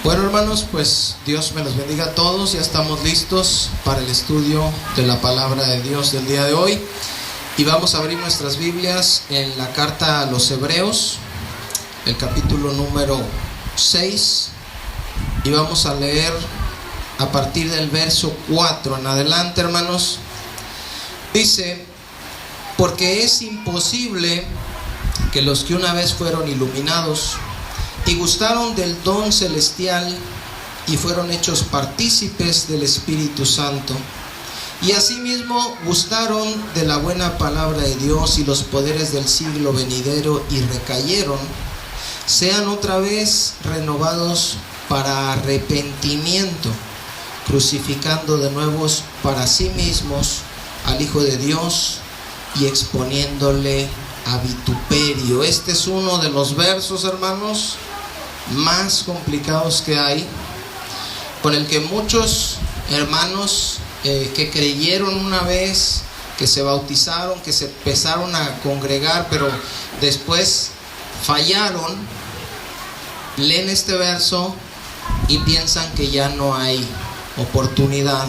Bueno, hermanos, pues Dios me los bendiga a todos. Ya estamos listos para el estudio de la palabra de Dios del día de hoy. Y vamos a abrir nuestras Biblias en la carta a los Hebreos, el capítulo número 6. Y vamos a leer a partir del verso 4 en adelante, hermanos. Dice: porque es imposible que los que una vez fueron iluminados y gustaron del don celestial y fueron hechos partícipes del Espíritu Santo, y asimismo gustaron de la buena palabra de Dios y los poderes del siglo venidero y recayeron, sean otra vez renovados para arrepentimiento, crucificando de nuevo para sí mismos al Hijo de Dios y exponiéndole a vituperio. Este es uno de los versos, hermanos, más complicados que hay, con el que muchos hermanos que creyeron una vez, que se bautizaron, que se empezaron a congregar, pero después fallaron, leen este verso y piensan que ya no hay oportunidad,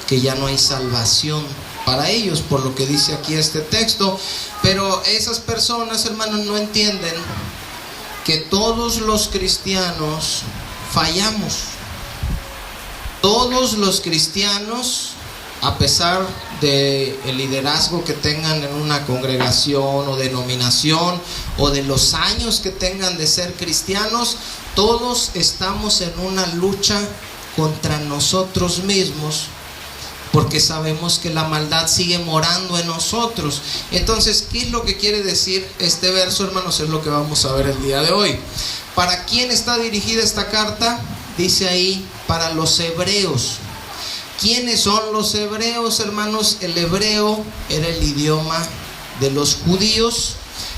que ya no hay salvación para ellos, por lo que dice aquí este texto. Pero esas personas, hermanos, no entienden que todos los cristianos fallamos. Todos los cristianos, a pesar del liderazgo que tengan en una congregación o denominación, o de los años que tengan de ser cristianos, todos estamos en una lucha contra nosotros mismos, porque sabemos que la maldad sigue morando en nosotros. Entonces, ¿qué es lo que quiere decir este verso, hermanos? Es lo que vamos a ver el día de hoy. ¿Para quién está dirigida esta carta? Dice ahí, para los hebreos. ¿Quiénes son los hebreos, hermanos? El hebreo era el idioma de los judíos,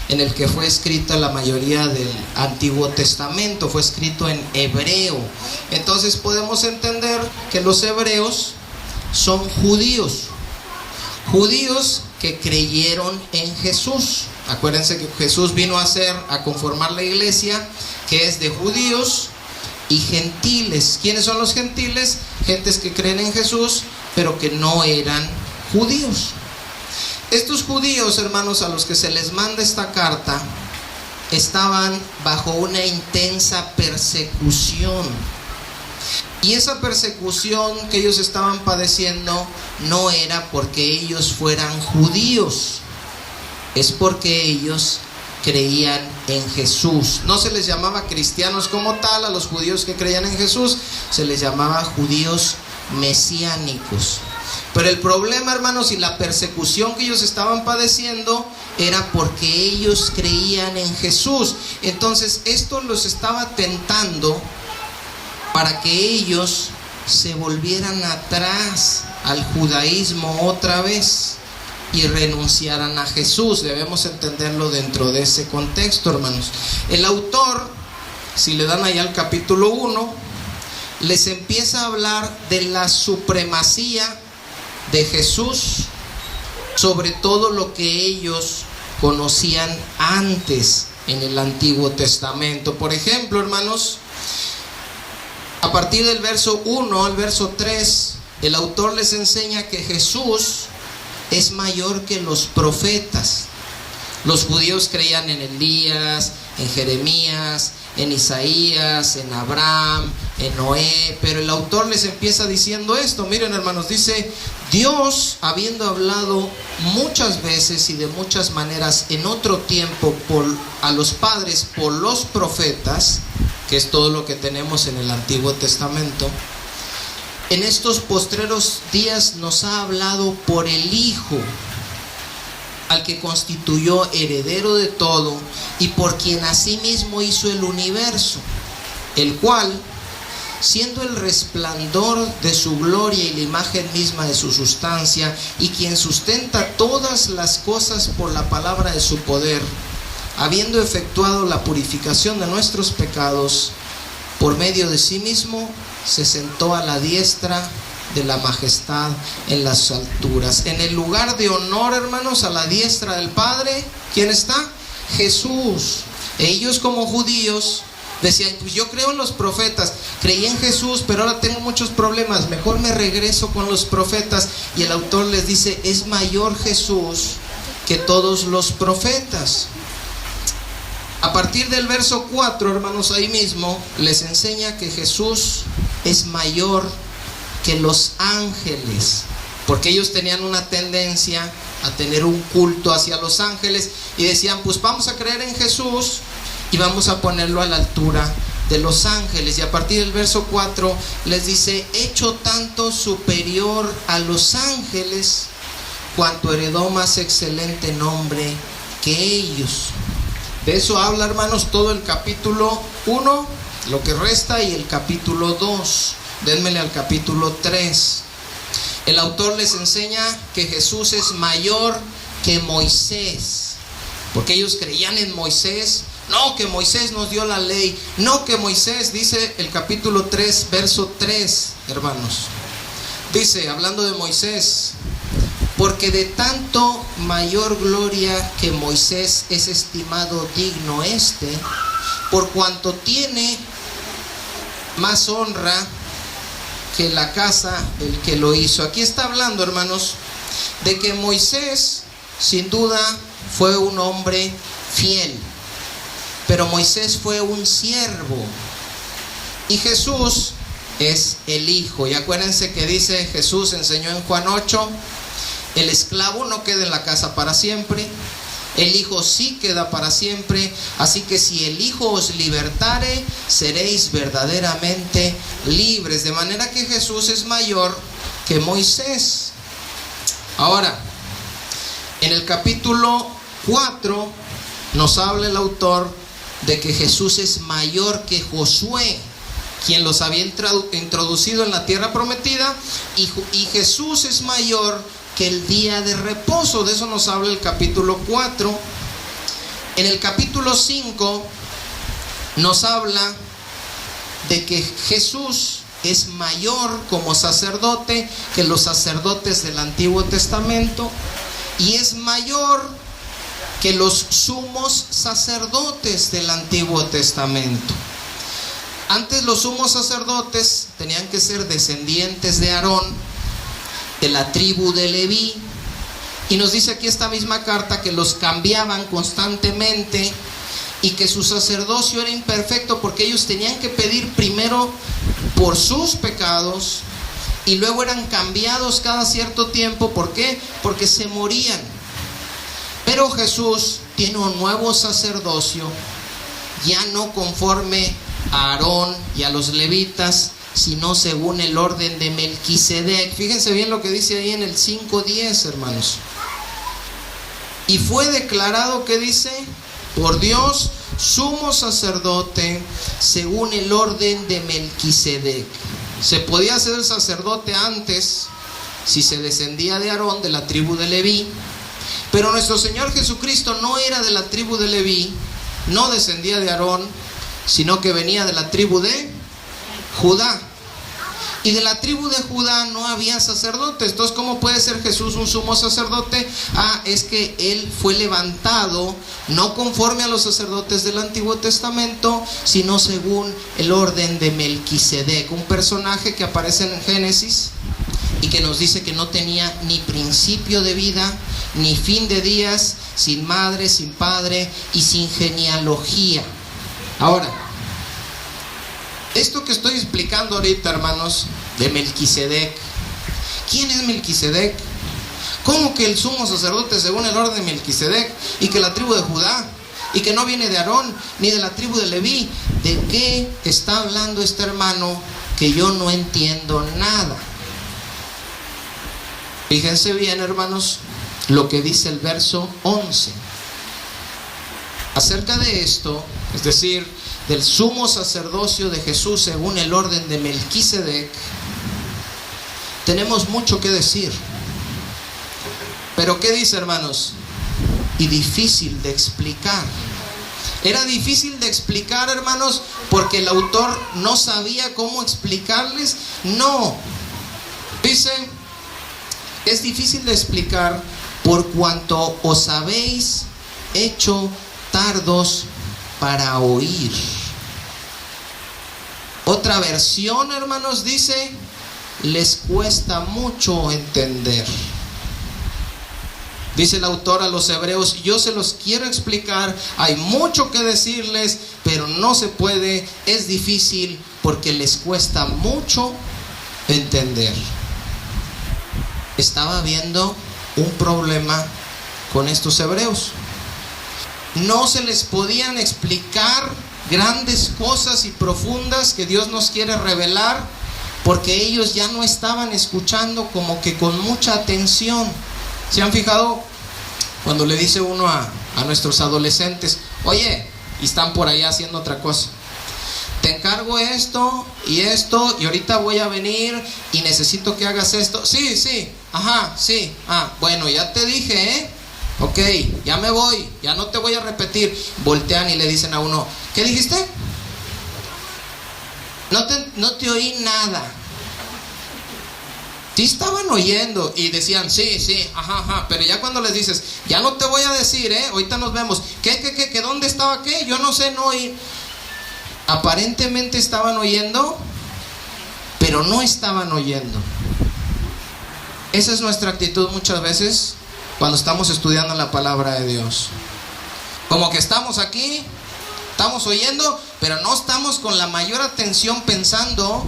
en el que fue escrita la mayoría del Antiguo Testamento, fue escrito en hebreo. Entonces podemos entender que los hebreos son judíos que creyeron en Jesús. Acuérdense que Jesús vino a conformar la iglesia, que es de judíos y gentiles. ¿Quiénes son los gentiles? Gentes que creen en Jesús, pero que no eran judíos. Estos judíos, hermanos, a los que se les manda esta carta, estaban bajo una intensa persecución. Y esa persecución que ellos estaban padeciendo no era porque ellos fueran judíos, es porque ellos creían en Jesús. No se les llamaba cristianos como tal a los judíos que creían en Jesús, se les llamaba judíos mesiánicos. Pero el problema, hermanos, y la persecución que ellos estaban padeciendo era porque ellos creían en Jesús. Entonces esto los estaba tentando para que ellos se volvieran atrás al judaísmo otra vez y renunciaran a Jesús. Debemos entenderlo dentro de ese contexto, hermanos. El autor, si le dan ahí al capítulo 1, les empieza a hablar de la supremacía de Jesús sobre todo lo que ellos conocían antes en el Antiguo Testamento. Por ejemplo, hermanos, a partir del verso 1 al verso 3, el autor les enseña que Jesús es mayor que los profetas. Los judíos creían en Elías, en Jeremías, en Isaías, en Abraham, en Noé, pero el autor les empieza diciendo esto. Miren, hermanos, dice: Dios, habiendo hablado muchas veces y de muchas maneras en otro tiempo a los padres por los profetas, que es todo lo que tenemos en el Antiguo Testamento, en estos postreros días nos ha hablado por el Hijo, al que constituyó heredero de todo y por quien asimismo hizo el universo, el cual, siendo el resplandor de su gloria y la imagen misma de su sustancia, y quien sustenta todas las cosas por la palabra de su poder, habiendo efectuado la purificación de nuestros pecados, por medio de sí mismo se sentó a la diestra de la majestad en las alturas. En el lugar de honor, hermanos, a la diestra del Padre, ¿quién está? Jesús. Ellos, como judíos, Decían, pues yo creo en los profetas, creí en Jesús, pero ahora tengo muchos problemas, mejor me regreso con los profetas. Y el autor les dice, es mayor Jesús que todos los profetas. A partir del verso 4, hermanos, ahí mismo les enseña que Jesús es mayor que los ángeles, porque ellos tenían una tendencia a tener un culto hacia los ángeles y decían, pues vamos a creer en Jesús y vamos a ponerlo a la altura de los ángeles. Y a partir del verso 4 les dice, hecho tanto superior a los ángeles, cuanto heredó más excelente nombre que ellos. De eso habla, hermanos, todo el capítulo 1, lo que resta, y el capítulo 2. Dénmele al capítulo 3. El autor les enseña que Jesús es mayor que Moisés, porque ellos creían en Moisés. No, que Moisés nos dio la ley. No, que Moisés, dice el capítulo 3, verso 3, hermanos. Dice, hablando de Moisés, porque de tanto mayor gloria que Moisés es estimado digno por cuanto tiene más honra que la casa del que lo hizo. Aquí está hablando, hermanos, de que Moisés sin duda fue un hombre fiel, pero Moisés fue un siervo y Jesús es el hijo. Y acuérdense que dice, Jesús enseñó en Juan 8, el esclavo no queda en la casa para siempre, el hijo sí queda para siempre. Así que si el hijo os libertare, seréis verdaderamente libres. De manera que Jesús es mayor que Moisés. Ahora, en el capítulo 4 nos habla el autor de que Jesús es mayor que Josué, quien los había introducido en la tierra prometida, y Jesús es mayor que el día de reposo. De eso nos habla el capítulo 4. En el capítulo 5 nos habla de que Jesús es mayor como sacerdote que los sacerdotes del Antiguo Testamento, y es mayor que los sumos sacerdotes del Antiguo Testamento. Antes los sumos sacerdotes tenían que ser descendientes de Aarón, de la tribu de Leví, y nos dice aquí esta misma carta que los cambiaban constantemente y que su sacerdocio era imperfecto porque ellos tenían que pedir primero por sus pecados y luego eran cambiados cada cierto tiempo. ¿Por qué? Porque se morían. Pero Jesús tiene un nuevo sacerdocio, ya no conforme a Aarón y a los levitas, sino según el orden de Melquisedec. Fíjense bien lo que dice ahí en el 5:10, hermanos. Y fue declarado, ¿qué dice? Por Dios, sumo sacerdote según el orden de Melquisedec. Se podía ser sacerdote antes si se descendía de Aarón, de la tribu de Leví, pero nuestro Señor Jesucristo no era de la tribu de Leví, no descendía de Aarón, sino que venía de la tribu de Judá. Y de la tribu de Judá no había sacerdotes. Entonces, ¿cómo puede ser Jesús un sumo sacerdote? Es que Él fue levantado no conforme a los sacerdotes del Antiguo Testamento, sino según el orden de Melquisedec, un personaje que aparece en Génesis y que nos dice que no tenía ni principio de vida, ni fin de días, sin madre, sin padre y sin genealogía. Ahora, esto que estoy explicando ahorita, hermanos, de Melquisedec, ¿quién es Melquisedec? ¿Cómo que el sumo sacerdote según el orden de Melquisedec? Y que la tribu de Judá, y que no viene de Aarón, ni de la tribu de Leví. ¿De qué está hablando este hermano que yo no entiendo nada? Fíjense bien, hermanos, lo que dice el verso 11. Acerca de esto, es decir, del sumo sacerdocio de Jesús según el orden de Melquisedec, tenemos mucho que decir. Pero ¿qué dice, hermanos? Y difícil de explicar. Era difícil de explicar, hermanos, porque el autor no sabía cómo explicarles. No. Dice, es difícil de explicar por cuanto os habéis hecho tardos para oír. Otra versión, hermanos, dice, les cuesta mucho entender. Dice el autor a los hebreos, yo se los quiero explicar, hay mucho que decirles, pero no se puede, es difícil porque les cuesta mucho entender. Estaba habiendo un problema con estos hebreos. No se les podían explicar grandes cosas y profundas que Dios nos quiere revelar, porque ellos ya no estaban escuchando como que con mucha atención. ¿Se han fijado cuando le dice uno a nuestros adolescentes, oye, y están por allá haciendo otra cosa? Te encargo esto, y ahorita voy a venir y necesito que hagas esto. Sí, ajá, sí, bueno, ya te dije, ok, ya me voy, ya no te voy a repetir. Voltean y le dicen a uno, ¿qué dijiste? No te oí nada. Sí estaban oyendo y decían, sí, ajá, pero ya cuando les dices, ya no te voy a decir, ahorita nos vemos. ¿Qué? ¿Dónde estaba qué? Yo no sé, no oí. Aparentemente estaban oyendo, pero no estaban oyendo. Esa es nuestra actitud muchas veces cuando estamos estudiando la palabra de Dios. Como que estamos aquí, estamos oyendo, pero no estamos con la mayor atención pensando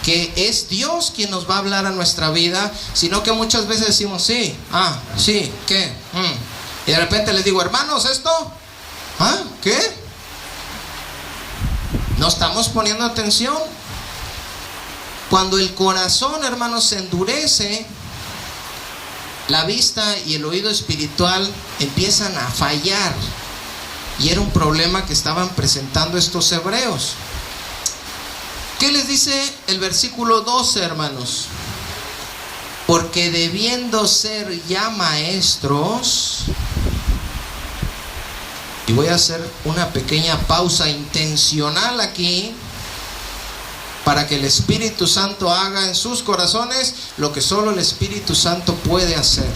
que es Dios quien nos va a hablar a nuestra vida, sino que muchas veces decimos, sí, ¿qué? Y de repente les digo, hermanos, ¿esto? ¿Qué? No estamos poniendo atención. Cuando el corazón, hermanos, se endurece, la vista y el oído espiritual empiezan a fallar. Y era un problema que estaban presentando estos hebreos. ¿Qué les dice el versículo 12, hermanos? Porque debiendo ser ya maestros, y voy a hacer una pequeña pausa intencional aquí, para que el Espíritu Santo haga en sus corazones lo que solo el Espíritu Santo puede hacer.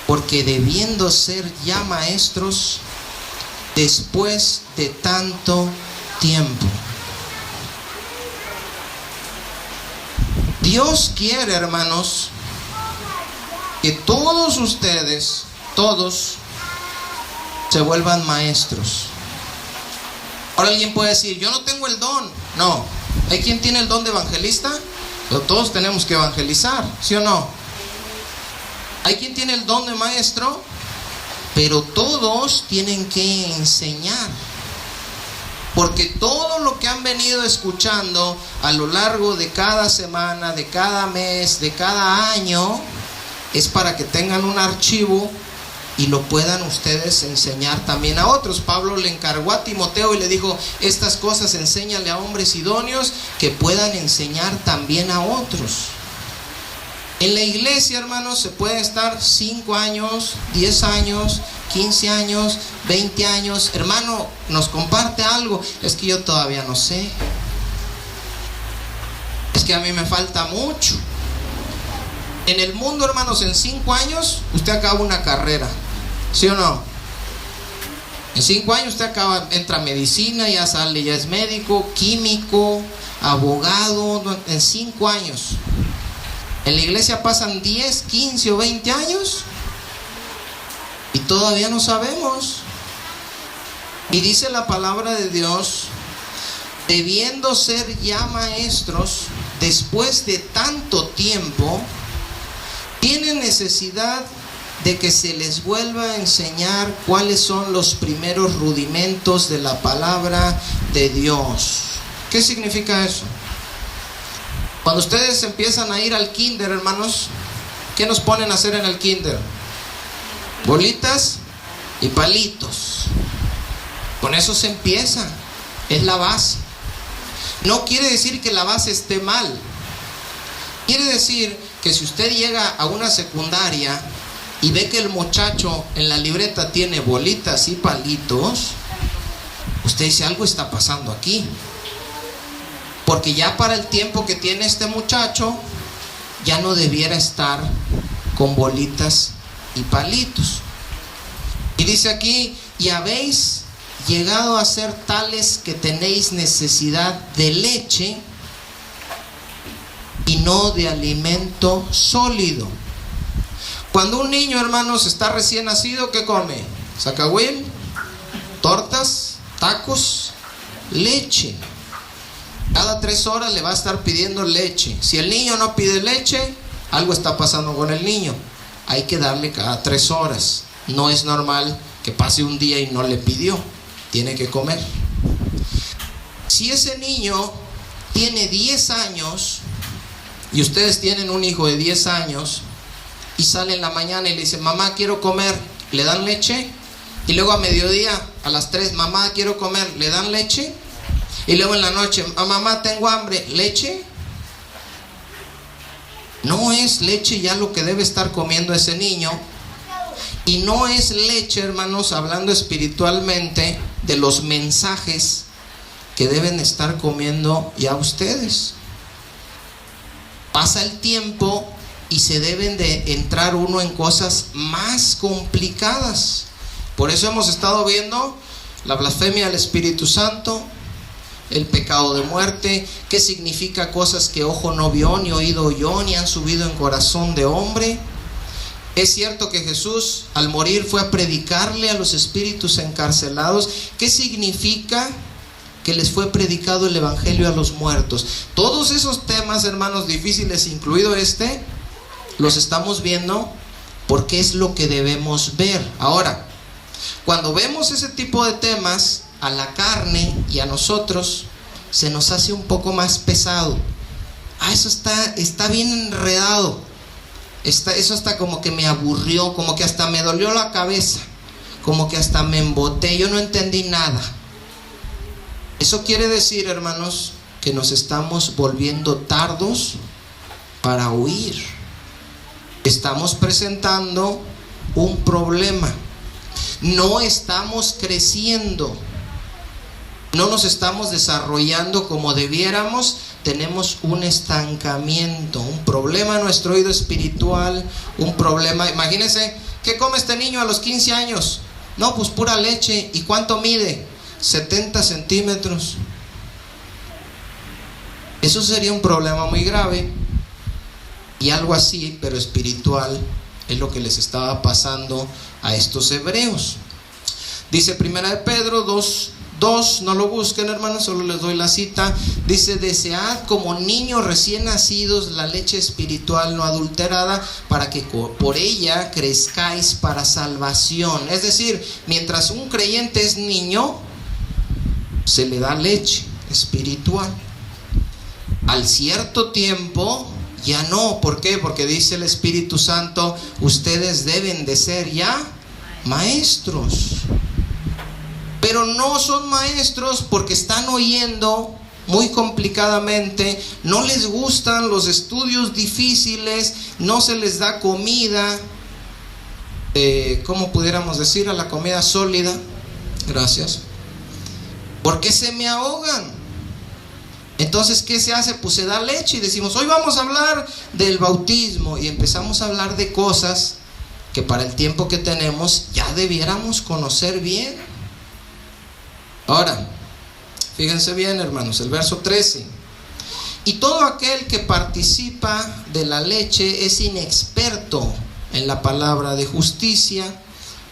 Porque debiendo ser ya maestros, después de tanto tiempo. Dios quiere, hermanos, que todos ustedes, todos, se vuelvan maestros. Ahora alguien puede decir, yo no tengo el don. No, ¿hay quien tiene el don de evangelista? Pero todos tenemos que evangelizar, ¿sí o no? Hay quien tiene el don de maestro, pero todos tienen que enseñar. Porque todo lo que han venido escuchando a lo largo de cada semana, de cada mes, de cada año, es para que tengan un archivo y lo puedan ustedes enseñar también a otros. Pablo le encargó a Timoteo y le dijo, estas cosas enséñale a hombres idóneos que puedan enseñar también a otros. En la iglesia, hermanos, se puede estar 5 años, 10 años, 15 años, 20 años. Hermano, nos comparte algo. Es que yo todavía no sé. Es que a mí me falta mucho. En el mundo, hermanos, en 5 años usted acaba una carrera, ¿sí o no? En 5 años usted entra a medicina, ya sale, ya es médico, químico, abogado. En 5 años. En la iglesia pasan 10, 15 o 20 años y todavía no sabemos. Y dice la palabra de Dios, debiendo ser ya maestros, después de tanto tiempo, tienen necesidad de que se les vuelva a enseñar cuáles son los primeros rudimentos de la palabra de Dios. ¿Qué significa eso? Cuando ustedes empiezan a ir al kinder, hermanos, ¿qué nos ponen a hacer en el kinder? Bolitas y palitos. Con eso se empieza. Es la base. No quiere decir que la base esté mal. Quiere decir que si usted llega a una secundaria y ve que el muchacho en la libreta tiene bolitas y palitos, usted dice, algo está pasando aquí. Porque ya para el tiempo que tiene este muchacho, ya no debiera estar con bolitas y palitos. Y dice aquí, y habéis llegado a ser tales que tenéis necesidad de leche y no de alimento sólido. Cuando un niño, hermanos, está recién nacido, ¿qué come? Zacahuil, tortas, tacos, leche. Cada 3 horas le va a estar pidiendo leche. Si el niño no pide leche, algo está pasando con el niño. Hay que darle cada 3 horas. No es normal que pase un día y no le pidió. Tiene que comer. Si ese niño tiene 10 años y ustedes tienen un hijo de 10 años y sale en la mañana y le dice, mamá, quiero comer, ¿le dan leche? Y luego a mediodía, a las 3, mamá, quiero comer, ¿le dan leche? Y luego en la noche, mamá, tengo hambre, ¿leche? No es leche ya lo que debe estar comiendo ese niño. Y no es leche, hermanos, hablando espiritualmente, de los mensajes que deben estar comiendo ya ustedes. Pasa el tiempo y se deben de entrar uno en cosas más complicadas. Por eso hemos estado viendo la blasfemia del Espíritu Santo, el pecado de muerte, qué significa cosas que ojo no vio, ni oído oyó, ni han subido en corazón de hombre. Es cierto que Jesús al morir fue a predicarle a los espíritus encarcelados. ¿Qué significa que les fue predicado el evangelio a los muertos? Todos esos temas, hermanos, difíciles, incluido este, los estamos viendo porque es lo que debemos ver. Ahora, cuando vemos ese tipo de temas, a la carne y a nosotros se nos hace un poco más pesado. Eso está bien enredado. Eso hasta como que me aburrió, como que hasta me dolió la cabeza, como que hasta me emboté, yo no entendí nada. Eso quiere decir, hermanos, que nos estamos volviendo tardos para oír. Estamos presentando un problema. No estamos creciendo. No nos estamos desarrollando como debiéramos. Tenemos un estancamiento, un problema en nuestro oído espiritual, un problema. Imagínense, ¿qué come este niño a los 15 años? No, pues pura leche. ¿Y cuánto mide? 70 centímetros. Eso sería un problema muy grave. Y algo así, pero espiritual, es lo que les estaba pasando a estos hebreos. Dice 1 de Pedro 2, no lo busquen, hermanos, solo les doy la cita. Dice, desead como niños recién nacidos la leche espiritual no adulterada, para que por ella crezcáis para salvación. Es decir, mientras un creyente es niño, se le da leche espiritual. Al cierto tiempo, ya no. ¿Por qué? Porque dice el Espíritu Santo, ustedes deben de ser ya maestros. Pero no son maestros porque están oyendo muy complicadamente, no les gustan los estudios difíciles, no se les da comida, ¿cómo pudiéramos decir? A la comida sólida. Gracias. Porque se me ahogan. Entonces, ¿qué se hace? Pues se da leche y decimos, hoy vamos a hablar del bautismo, y empezamos a hablar de cosas que para el tiempo que tenemos ya debiéramos conocer bien. Ahora, fíjense bien, hermanos, el verso 13. Y todo aquel que participa de la leche es inexperto en la palabra de justicia,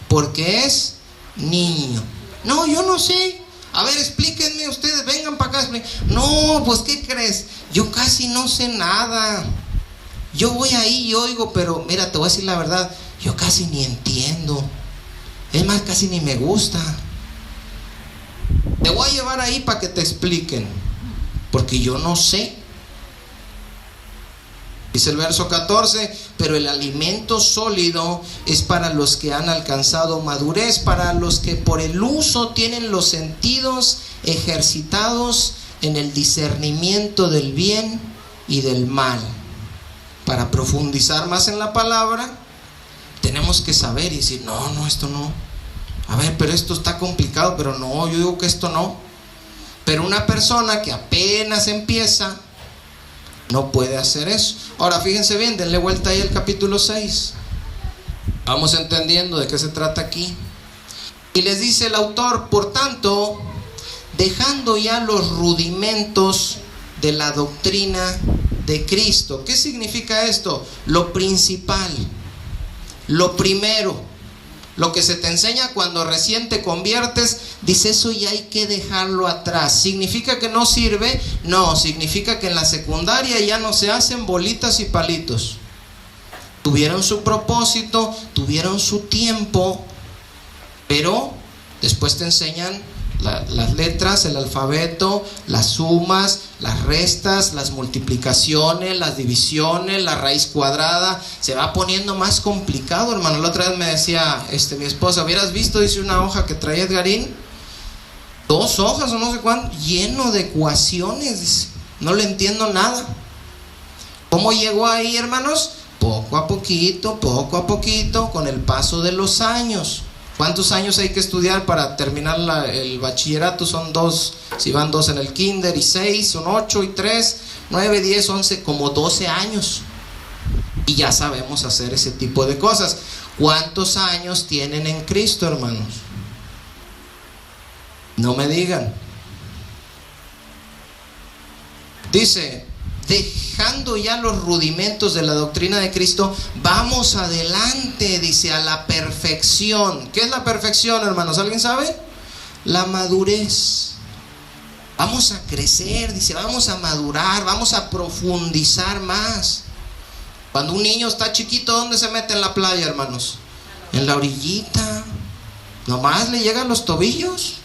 porque es niño. No, yo no sé. A ver, explíquenme ustedes, vengan para acá. No, pues ¿qué crees? Yo casi no sé nada. Yo voy ahí y oigo, pero mira, te voy a decir la verdad, yo casi ni entiendo. Es más, casi ni me gusta. Te voy a llevar ahí para que te expliquen, porque yo no sé. Dice el verso 14, pero el alimento sólido es para los que han alcanzado madurez, para los que por el uso tienen los sentidos ejercitados en el discernimiento del bien y del mal. Para profundizar más en la palabra, tenemos que saber y decir, no, esto no. A ver, pero esto está complicado, pero no, yo digo que esto no. Pero una persona que apenas empieza no puede hacer eso. Ahora fíjense bien, denle vuelta ahí al capítulo 6. Vamos entendiendo de qué se trata aquí. Y les dice el autor, por tanto, dejando ya los rudimentos de la doctrina de Cristo. ¿Qué significa esto? Lo principal, lo primero, lo que se te enseña cuando recién te conviertes, dice eso ya hay que dejarlo atrás. ¿Significa que no sirve? No, significa que en la secundaria ya no se hacen bolitas y palitos. Tuvieron su propósito, tuvieron su tiempo, pero después te enseñan las letras, el alfabeto, las sumas, las restas, las multiplicaciones, las divisiones, la raíz cuadrada. Se va poniendo más complicado, hermano. La otra vez me decía mi esposa, ¿hubieras visto? Dice una hoja que traía Edgarín, 2 hojas o no sé cuánto, lleno de ecuaciones. Dice, no le entiendo nada. ¿Cómo llegó ahí, hermanos? Poco a poquito, con el paso de los años. ¿Cuántos años hay que estudiar para terminar el bachillerato? Son 2, si van 2 en el kinder, y 6, son 8 y 3, 9, 10, 11, como 12 años. Y ya sabemos hacer ese tipo de cosas. ¿Cuántos años tienen en Cristo, hermanos? No me digan. Dice, dejando ya los rudimentos de la doctrina de Cristo, vamos adelante, dice, a la perfección. ¿Qué es la perfección, hermanos? ¿Alguien sabe? La madurez. Vamos a crecer, dice, vamos a madurar, vamos a profundizar más. Cuando un niño está chiquito, ¿dónde se mete en la playa, hermanos? En la orillita. Nomás le llegan los tobillos.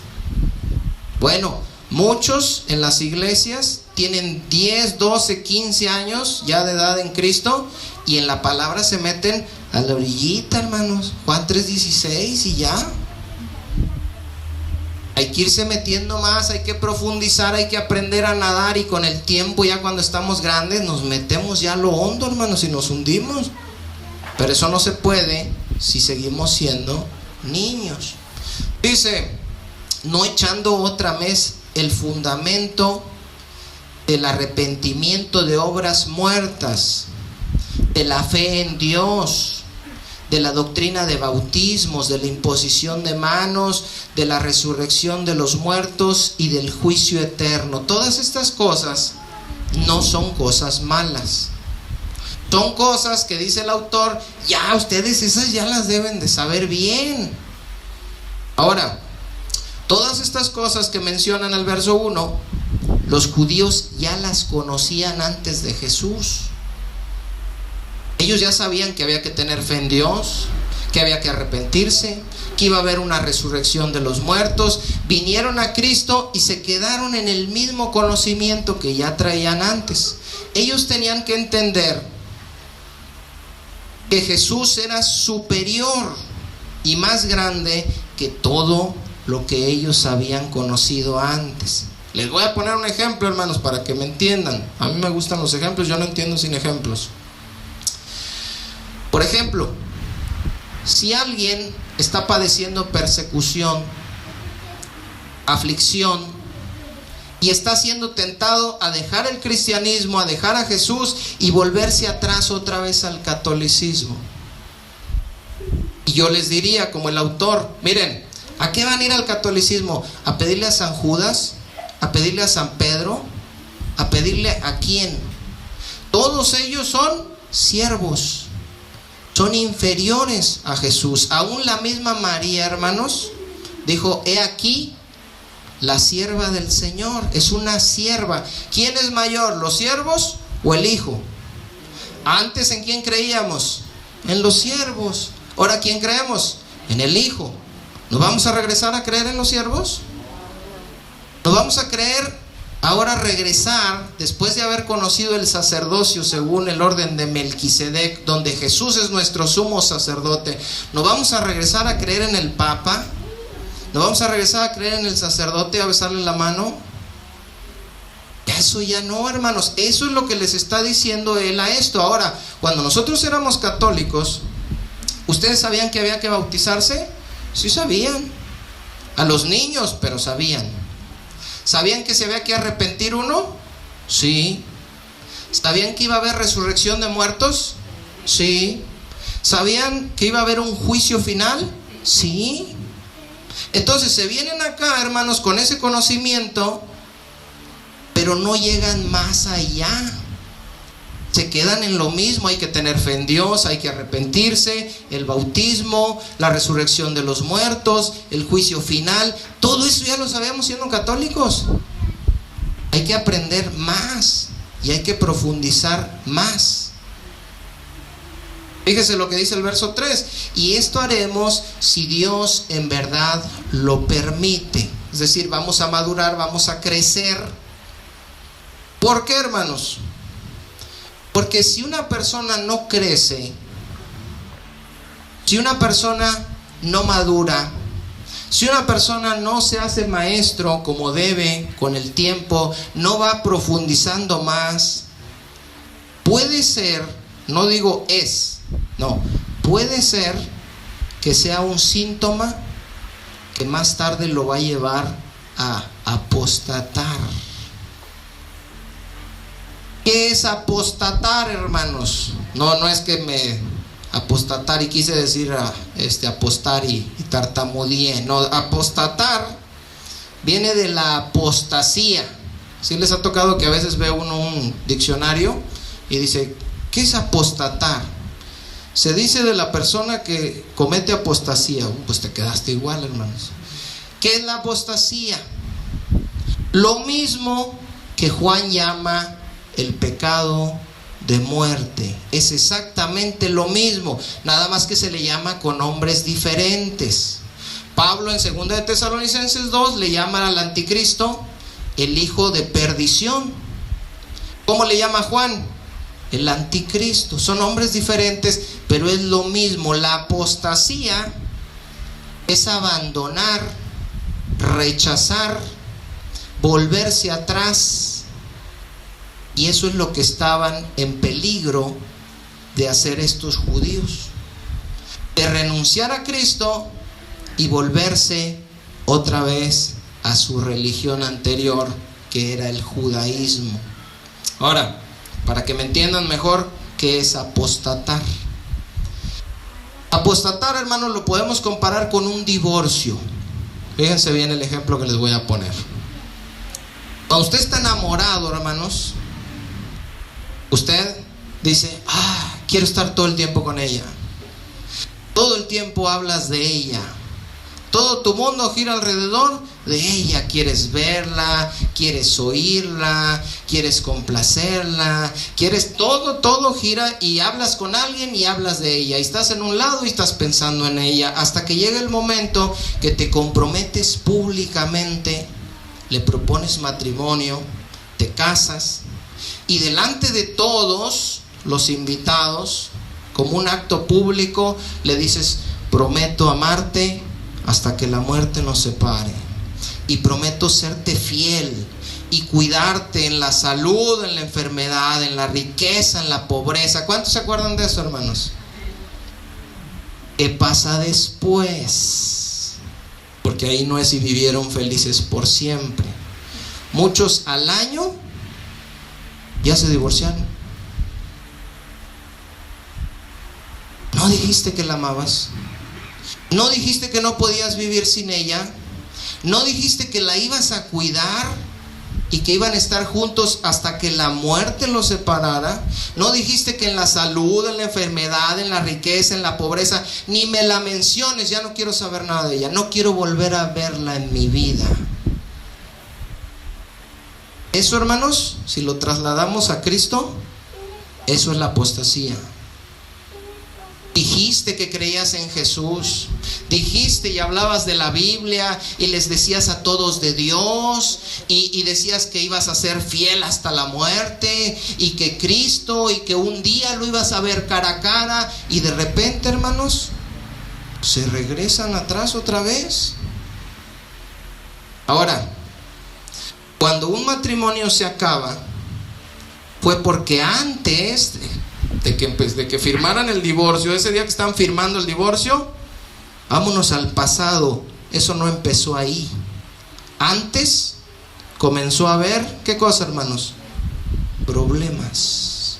Bueno, muchos en las iglesias tienen 10, 12, 15 años ya de edad en Cristo, y en la palabra se meten a la orillita, hermanos. Juan 3:16 y ya. Hay que irse metiendo más, hay que profundizar, hay que aprender a nadar, y con el tiempo, ya cuando estamos grandes, nos metemos ya a lo hondo, hermanos, y nos hundimos. Pero eso no se puede si seguimos siendo niños. Dice, no echando otra vez el fundamento del arrepentimiento de obras muertas, de la fe en Dios, de la doctrina de bautismos, de la imposición de manos, de la resurrección de los muertos y del juicio eterno. Todas estas cosas no son cosas malas. Son cosas que dice el autor, ya ustedes esas ya las deben de saber bien. Ahora, todas estas cosas que menciona en el verso 1, los judíos ya las conocían antes de Jesús. Ellos ya sabían que había que tener fe en Dios, que había que arrepentirse, que iba a haber una resurrección de los muertos. Vinieron a Cristo y se quedaron en el mismo conocimiento que ya traían antes. Ellos tenían que entender que Jesús era superior y más grande que todo lo que ellos habían conocido antes. Les voy a poner un ejemplo, hermanos, para que me entiendan. A mí me gustan los ejemplos, yo no entiendo sin ejemplos. Por ejemplo, si alguien está padeciendo persecución, aflicción, y está siendo tentado a dejar el cristianismo, a dejar a Jesús y volverse atrás otra vez al catolicismo, y yo les diría, como el autor, miren, ¿a qué van a ir al catolicismo? ¿A pedirle a San Judas? ¿A pedirle a San Pedro? ¿A pedirle a quién? Todos ellos son siervos, son inferiores a Jesús. Aún la misma María, hermanos, dijo, he aquí la sierva del Señor. Es una sierva. ¿Quién es mayor, los siervos o el hijo? Antes, ¿en quién creíamos? En los siervos. Ahora, ¿quién creemos? En el hijo. ¿Nos vamos a regresar a creer en los siervos? ¿Nos vamos a creer ahora regresar, después de haber conocido el sacerdocio según el orden de Melquisedec, donde Jesús es nuestro sumo sacerdote? ¿Nos vamos a regresar a creer en el Papa? ¿Nos vamos a regresar a creer en el sacerdote, a besarle la mano? Eso ya no, hermanos. Eso es lo que les está diciendo él a esto. Ahora, cuando nosotros éramos católicos, ¿ustedes sabían que había que bautizarse? Sí sabían. A los niños, pero sabían. ¿Sabían que se había que arrepentir uno? Sí. ¿Sabían que iba a haber resurrección de muertos? Sí. ¿Sabían que iba a haber un juicio final? Sí. Entonces se vienen acá, hermanos, con ese conocimiento, pero no llegan más allá. Se quedan en lo mismo. Hay que tener fe en Dios, hay que arrepentirse, el bautismo, la resurrección de los muertos, el juicio final. Todo eso ya lo sabemos siendo católicos. Hay que aprender más y hay que profundizar más. Fíjese lo que dice el verso 3. Y esto haremos si Dios en verdad lo permite. Es decir, vamos a madurar, vamos a crecer. ¿Por qué, hermanos? Porque si una persona no crece, si una persona no madura, si una persona no se hace maestro como debe con el tiempo, no va profundizando más, puede ser, no digo es, no, puede ser que sea un síntoma que más tarde lo va a llevar a apostatar. ¿Qué es apostatar, hermanos? No es que me apostatar y quise decir apostar y tartamudeé. No, apostatar viene de la apostasía. ¿Sí les ha tocado que a veces ve uno un diccionario y dice, ¿qué es apostatar? Se dice de la persona que comete apostasía. Pues te quedaste igual, hermanos. ¿Qué es la apostasía? Lo mismo que Juan llama el pecado de muerte. Es exactamente lo mismo, nada más que se le llama con nombres diferentes. Pablo en 2 de Tesalonicenses 2 le llama al anticristo el hijo de perdición. ¿Cómo le llama Juan? El anticristo. Son nombres diferentes, pero es lo mismo. La apostasía es abandonar, rechazar, volverse atrás. Y eso es lo que estaban en peligro de hacer estos judíos, de renunciar a Cristo y volverse otra vez a su religión anterior, que era el judaísmo. Ahora, para que me entiendan mejor, ¿qué es apostatar? Apostatar, hermanos, lo podemos comparar con un divorcio. Fíjense bien el ejemplo que les voy a poner. Cuando usted está enamorado, hermanos, usted dice, quiero estar todo el tiempo con ella. Todo el tiempo hablas de ella. Todo tu mundo gira alrededor de ella. Quieres verla, quieres oírla, quieres complacerla, quieres todo gira y hablas con alguien y hablas de ella. Y estás en un lado y estás pensando en ella. Hasta que llega el momento que te comprometes públicamente, le propones matrimonio, te casas. Y delante de todos los invitados, como un acto público, le dices, prometo amarte hasta que la muerte nos separe. Y prometo serte fiel y cuidarte en la salud, en la enfermedad, en la riqueza, en la pobreza. ¿Cuántos se acuerdan de eso, hermanos? ¿Qué pasa después? Porque ahí no es si vivieron felices por siempre. Muchos al año ya se divorciaron. ¿No dijiste que la amabas? ¿No dijiste que no podías vivir sin ella? ¿No dijiste que la ibas a cuidar y que iban a estar juntos hasta que la muerte los separara? ¿No dijiste que en la salud, en la enfermedad, en la riqueza, en la pobreza, ni me la menciones, ya no quiero saber nada de ella, no quiero volver a verla en mi vida? Eso, hermanos, si lo trasladamos a Cristo, eso es la apostasía. Dijiste que creías en Jesús, dijiste y hablabas de la Biblia y les decías a todos de Dios y decías que ibas a ser fiel hasta la muerte y que Cristo y que un día lo ibas a ver cara a cara, y de repente, hermanos, se regresan atrás otra vez. Ahora, cuando un matrimonio se acaba, fue porque antes de que firmaran el divorcio, ese día que están firmando el divorcio, vámonos al pasado. Eso no empezó ahí. Antes comenzó a haber, ¿qué cosa, hermanos? Problemas.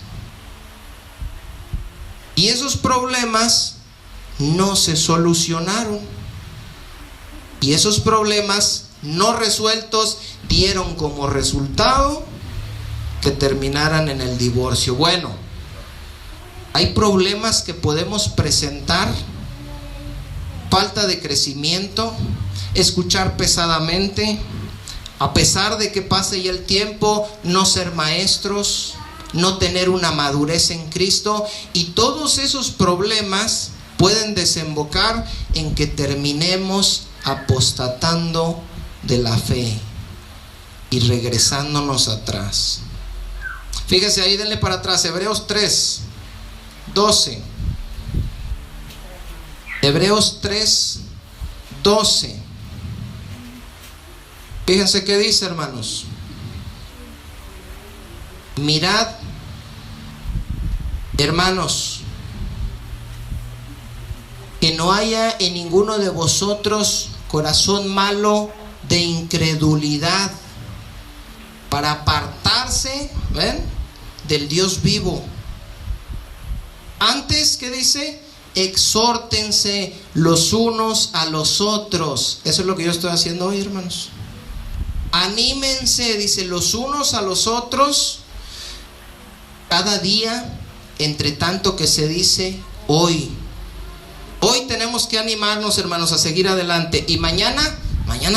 Y esos problemas no se solucionaron. Y esos problemas no resueltos dieron como resultado que terminaran en el divorcio. Bueno, hay problemas que podemos presentar: falta de crecimiento, escuchar pesadamente, a pesar de que pase ya el tiempo, no ser maestros, no tener una madurez en Cristo. Y todos esos problemas pueden desembocar en que terminemos apostatando de la fe y regresándonos atrás. Fíjese ahí, denle para atrás, Hebreos 3:12. Hebreos 3:12. Fíjense qué dice, hermanos. Mirad, hermanos, que no haya en ninguno de vosotros corazón malo de incredulidad, para apartarse, ¿ven?, del Dios vivo. Antes, ¿qué dice? Exhórtense los unos a los otros. Eso es lo que yo estoy haciendo hoy, hermanos. Anímense, dice, los unos a los otros cada día, entre tanto que se dice hoy. Hoy tenemos que animarnos, hermanos, a seguir adelante. Y mañana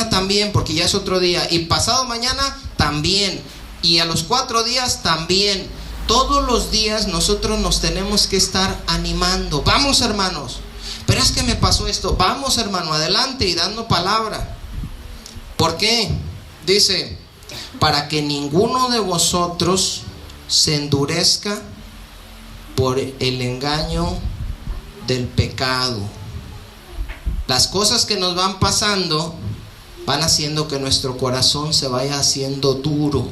también, porque ya es otro día. Y pasado mañana también. Y a los 4 días también. Todos los días nosotros nos tenemos que estar animando. Vamos, hermanos, pero es que me pasó esto. Vamos, hermano, adelante y dando palabra. ¿Por qué? Dice, para que ninguno de vosotros se endurezca por el engaño del pecado. Las cosas que nos van pasando van haciendo que nuestro corazón se vaya haciendo duro.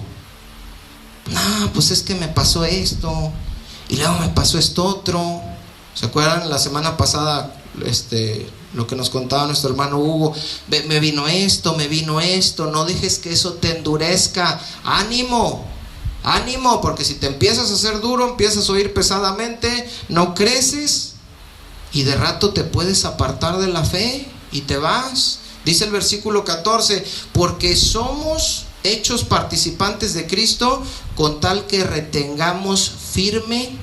No, pues es que me pasó esto y luego me pasó esto otro. ¿Se acuerdan la semana pasada lo que nos contaba nuestro hermano Hugo? Me vino esto. No dejes que eso te endurezca. Ánimo, porque si te empiezas a hacer duro, empiezas a oír pesadamente, no creces y de rato te puedes apartar de la fe y te vas. Dice el versículo 14, porque somos hechos participantes de Cristo, con tal que retengamos firme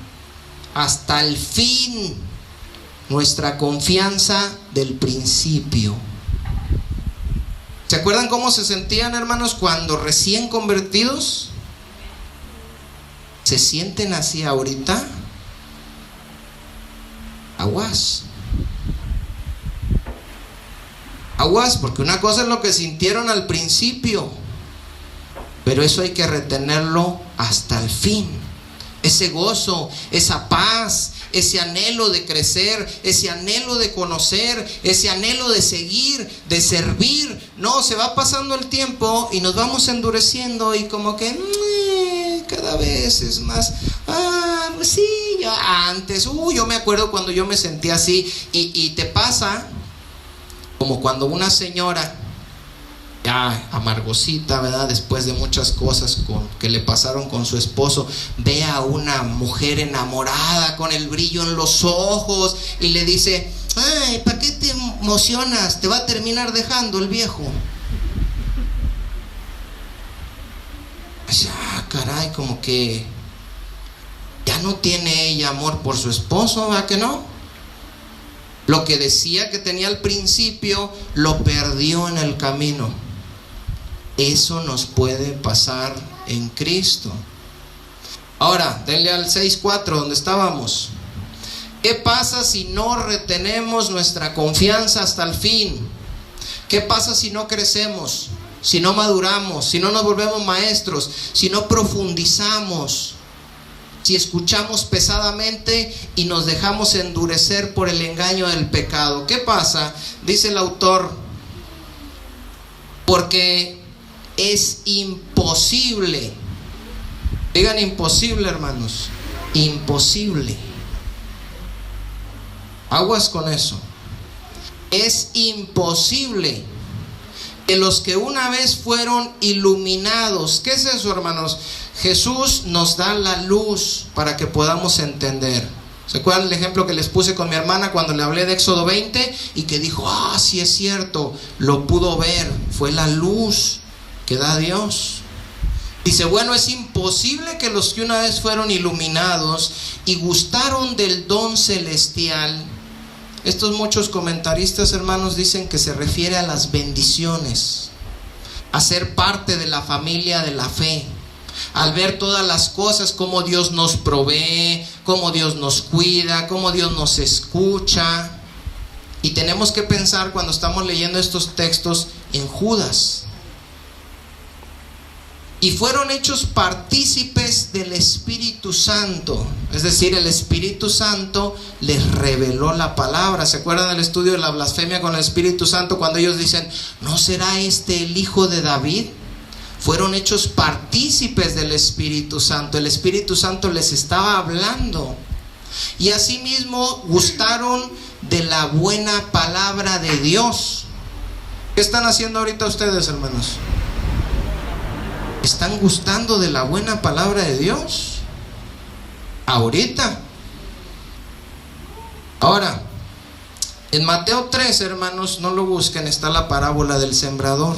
hasta el fin nuestra confianza del principio. ¿Se acuerdan cómo se sentían, hermanos, cuando recién convertidos? ¿Se sienten así ahorita? Aguas, porque una cosa es lo que sintieron al principio, pero eso hay que retenerlo hasta el fin. Ese gozo, esa paz, ese anhelo de crecer, ese anhelo de conocer, ese anhelo de seguir, de servir. No, se va pasando el tiempo y nos vamos endureciendo y como que cada vez es más. Pues sí, yo me acuerdo cuando yo me sentía así. Y te pasa como cuando una señora ya amargosita, ¿verdad?, después de muchas cosas que le pasaron con su esposo, ve a una mujer enamorada con el brillo en los ojos y le dice, ay, ¿para qué te emocionas? Te va a terminar dejando el viejo. Caray, como que ya no tiene ella amor por su esposo, ¿verdad que no? Lo que decía que tenía al principio, lo perdió en el camino. Eso nos puede pasar en Cristo. Ahora, denle al 6:4 donde estábamos. ¿Qué pasa si no retenemos nuestra confianza hasta el fin? ¿Qué pasa si no crecemos? Si no maduramos, si no nos volvemos maestros, si no profundizamos, si escuchamos pesadamente y nos dejamos endurecer por el engaño del pecado. ¿Qué pasa? Dice el autor, porque es imposible. Digan imposible, hermanos. Imposible. Aguas con eso. Es imposible que los que una vez fueron iluminados. ¿Qué es eso, hermanos? Jesús nos da la luz para que podamos entender. ¿Se acuerdan el ejemplo que les puse con mi hermana cuando le hablé de Éxodo 20? Y que dijo, sí es cierto, lo pudo ver, fue la luz que da Dios. Dice, bueno, es imposible que los que una vez fueron iluminados y gustaron del don celestial. Estos muchos comentaristas, hermanos, dicen que se refiere a las bendiciones, a ser parte de la familia de la fe. Al ver todas las cosas, cómo Dios nos provee, cómo Dios nos cuida, cómo Dios nos escucha. Y tenemos que pensar cuando estamos leyendo estos textos en Judas. Y fueron hechos partícipes del Espíritu Santo. Es decir, el Espíritu Santo les reveló la palabra. ¿Se acuerdan del estudio de la blasfemia con el Espíritu Santo? Cuando ellos dicen, ¿no será este el hijo de David? Fueron hechos partícipes del Espíritu Santo. El Espíritu Santo les estaba hablando. Y asimismo gustaron de la buena palabra de Dios. ¿Qué están haciendo ahorita ustedes, hermanos? ¿Están gustando de la buena palabra de Dios? Ahorita. Ahora, en Mateo 3, hermanos, no lo busquen, está la parábola del sembrador.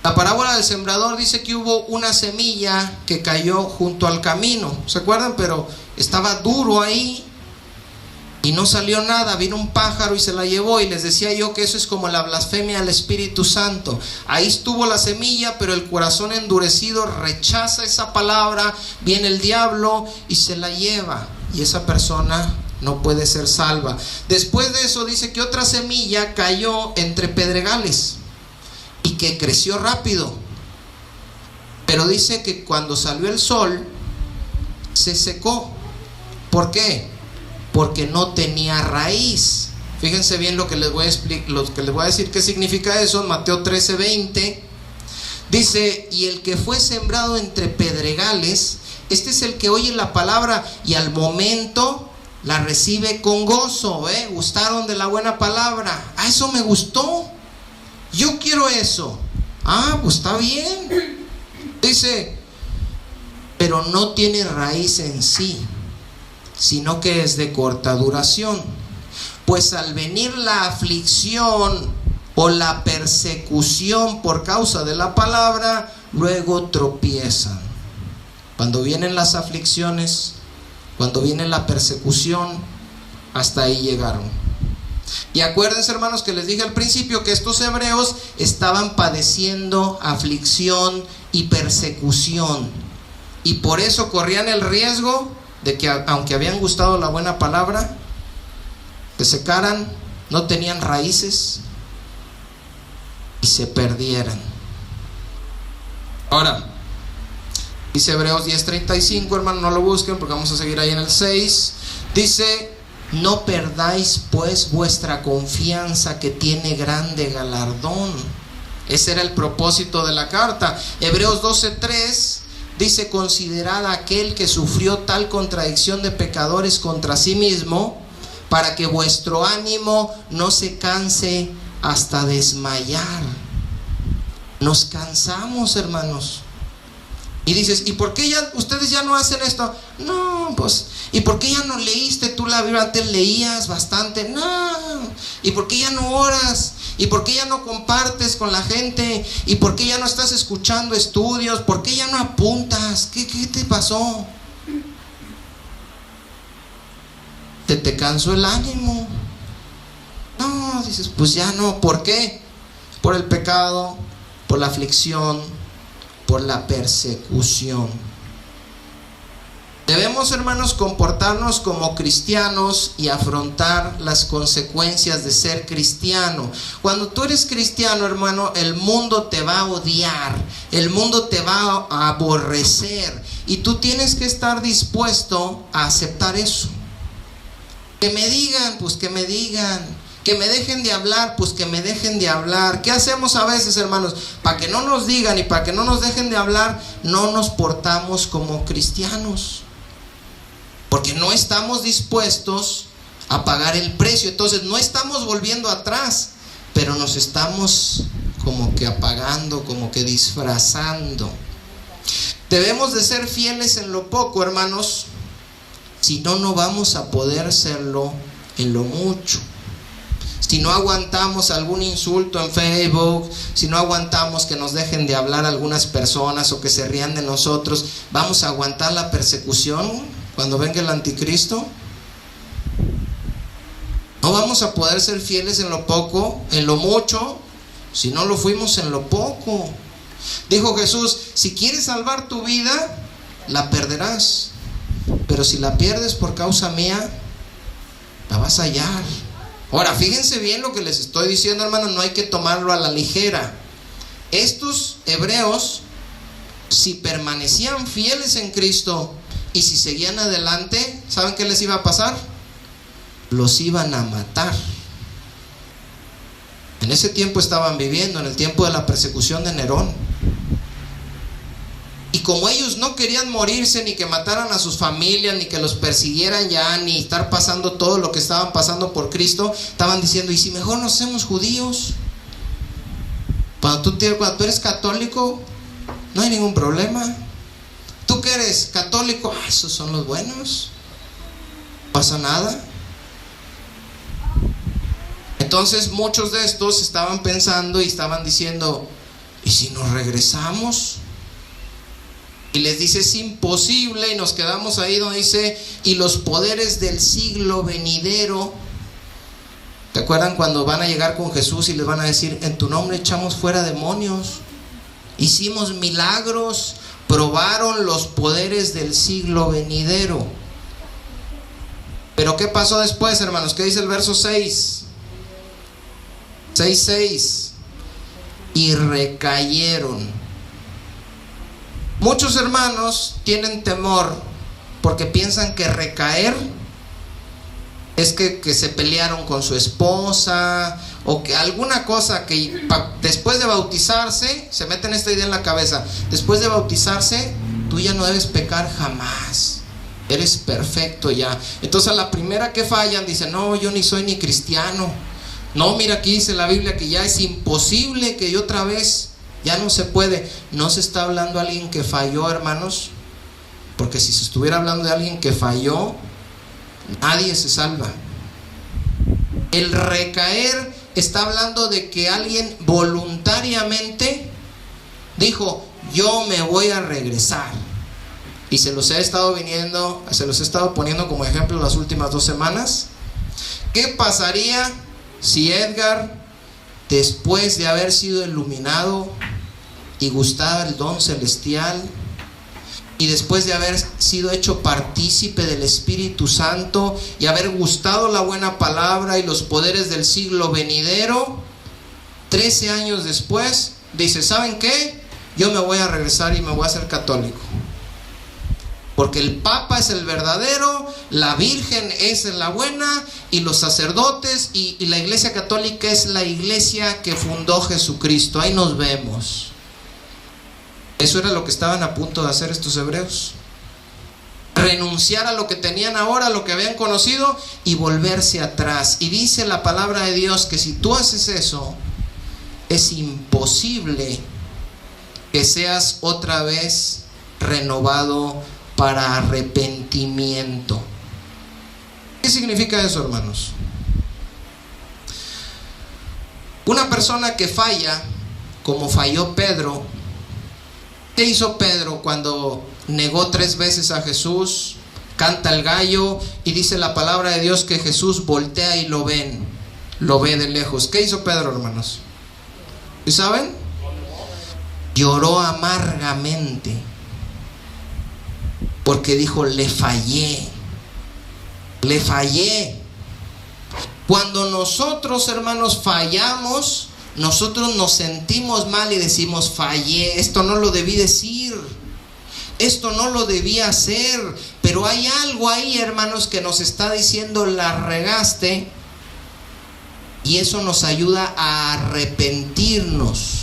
La parábola del sembrador dice que hubo una semilla que cayó junto al camino. ¿Se acuerdan? Pero estaba duro ahí y no salió nada. Vino un pájaro y se la llevó. Y les decía yo que eso es como la blasfemia al Espíritu Santo. Ahí estuvo la semilla, pero el corazón endurecido rechaza esa palabra. Viene el diablo y se la lleva. Y esa persona no puede ser salva. Después de eso dice que otra semilla cayó entre pedregales y que creció rápido, pero dice que cuando salió el sol se secó. ¿Por qué? Porque no tenía raíz. Fíjense bien lo que les voy a decir qué significa eso. En Mateo 13:20 dice, y el que fue sembrado entre pedregales, este es el que oye la palabra y al momento la recibe con gozo. Gustaron de la buena palabra. Eso me gustó, yo quiero eso. Pues está bien. Dice, pero no tiene raíz en sí, sino que es de corta duración. Pues al venir la aflicción o la persecución por causa de la palabra, luego tropiezan. Cuando vienen las aflicciones, cuando viene la persecución, hasta ahí llegaron. Y acuérdense, hermanos, que les dije al principio que estos hebreos estaban padeciendo aflicción y persecución, y por eso corrían el riesgo de que, aunque habían gustado la buena palabra, se secaran, no tenían raíces y se perdieran. Ahora, dice Hebreos 10:35, hermano, no lo busquen porque vamos a seguir ahí en el 6. Dice, no perdáis pues vuestra confianza, que tiene grande galardón. Ese era el propósito de la carta. Hebreos 12:3 dice, considerad a aquel que sufrió tal contradicción de pecadores contra sí mismo, para que vuestro ánimo no se canse hasta desmayar. Nos cansamos, hermanos. Y dices, ¿y por qué ustedes ya no hacen esto? No, pues, ¿y por qué ya no leíste tú la Biblia? Antes leías bastante. No. ¿Y por qué ya no oras? ¿Y por qué ya no compartes con la gente? ¿Y por qué ya no estás escuchando estudios? ¿Por qué ya no apuntas? ¿Qué te pasó? ¿Te cansó el ánimo? No, dices, pues ya no. ¿Por qué? Por el pecado, por la aflicción, por la persecución. Debemos, hermanos, comportarnos como cristianos y afrontar las consecuencias de ser cristiano. Cuando tú eres cristiano, hermano, el mundo te va a odiar, el mundo te va a aborrecer, y tú tienes que estar dispuesto a aceptar eso. Que me digan, pues que me digan. Que me dejen de hablar, pues que me dejen de hablar. ¿Qué hacemos a veces, hermanos? Para que no nos digan y para que no nos dejen de hablar, no nos portamos como cristianos, porque no estamos dispuestos a pagar el precio. Entonces no estamos volviendo atrás, pero nos estamos como que apagando, como que disfrazando. Debemos de ser fieles en lo poco, hermanos, Si no, no vamos a poder serlo en lo mucho. Si no aguantamos algún insulto en Facebook, si no aguantamos que nos dejen de hablar algunas personas o que se rían de nosotros, ¿vamos a aguantar la persecución cuando venga el anticristo? No vamos a poder ser fieles en lo poco, en lo mucho, si no lo fuimos en lo poco. Dijo Jesús, si quieres salvar tu vida, la perderás, pero si la pierdes por causa mía, la vas a hallar. Ahora, fíjense bien lo que les estoy diciendo, hermanos, no hay que tomarlo a la ligera. Estos hebreos, si permanecían fieles en Cristo y si seguían adelante, ¿saben qué les iba a pasar? Los iban a matar. En ese tiempo estaban viviendo, en el tiempo de la persecución de Nerón. Y como ellos no querían morirse, ni que mataran a sus familias, ni que los persiguieran ya, ni estar pasando todo lo que estaban pasando por Cristo, estaban diciendo, ¿y si mejor nos hacemos judíos? Cuando tú eres católico, no hay ningún problema. Tú que eres católico, esos son los buenos, no pasa nada. Entonces muchos de estos estaban pensando y estaban diciendo, ¿y si nos regresamos? Y les dice, es imposible, y nos quedamos ahí donde dice, y los poderes del siglo venidero. ¿Te acuerdan cuando van a llegar con Jesús y les van a decir, en tu nombre echamos fuera demonios, hicimos milagros, probaron los poderes del siglo venidero? Pero ¿qué pasó después, hermanos? ¿Qué dice el verso 6? 6:6. Y recayeron. Muchos hermanos tienen temor porque piensan que recaer es que se pelearon con su esposa o que alguna cosa que después de bautizarse, se meten esta idea en la cabeza, después de bautizarse tú ya no debes pecar jamás, eres perfecto ya. Entonces a la primera que fallan dicen, no, yo ni soy ni cristiano. No, mira, aquí dice la Biblia que ya es imposible que yo otra vez. Ya no se puede. No se está hablando de alguien que falló, hermanos, porque si se estuviera hablando de alguien que falló, nadie se salva. El recaer está hablando de que alguien voluntariamente dijo, yo me voy a regresar. Y se los he estado poniendo como ejemplo las últimas 2 semanas. ¿Qué pasaría si Edgar, después de haber sido iluminado y gustaba el don celestial, y después de haber sido hecho partícipe del Espíritu Santo y haber gustado la buena palabra y los poderes del siglo venidero, 13 años después, dice, ¿saben qué? Yo me voy a regresar y me voy a hacer católico. Porque el Papa es el verdadero, la Virgen es la buena, y los sacerdotes y la Iglesia Católica es la iglesia que fundó Jesucristo. Ahí nos vemos. Eso era lo que estaban a punto de hacer estos hebreos. Renunciar a lo que tenían ahora, a lo que habían conocido, y volverse atrás. Y dice la palabra de Dios que si tú haces eso, es imposible que seas otra vez renovado para arrepentimiento. ¿Qué significa eso, hermanos? Una persona que falla, como falló Pedro. ¿Qué hizo Pedro cuando negó 3 veces a Jesús? Canta el gallo y dice la palabra de Dios que Jesús voltea y lo ve de lejos. ¿Qué hizo Pedro, hermanos? ¿Y saben? Lloró amargamente. Porque dijo, le fallé. Cuando nosotros, hermanos, fallamos, nosotros nos sentimos mal y decimos, fallé, esto no lo debí decir, esto no lo debí hacer. Pero hay algo ahí, hermanos, que nos está diciendo, la regaste. Y eso nos ayuda a arrepentirnos.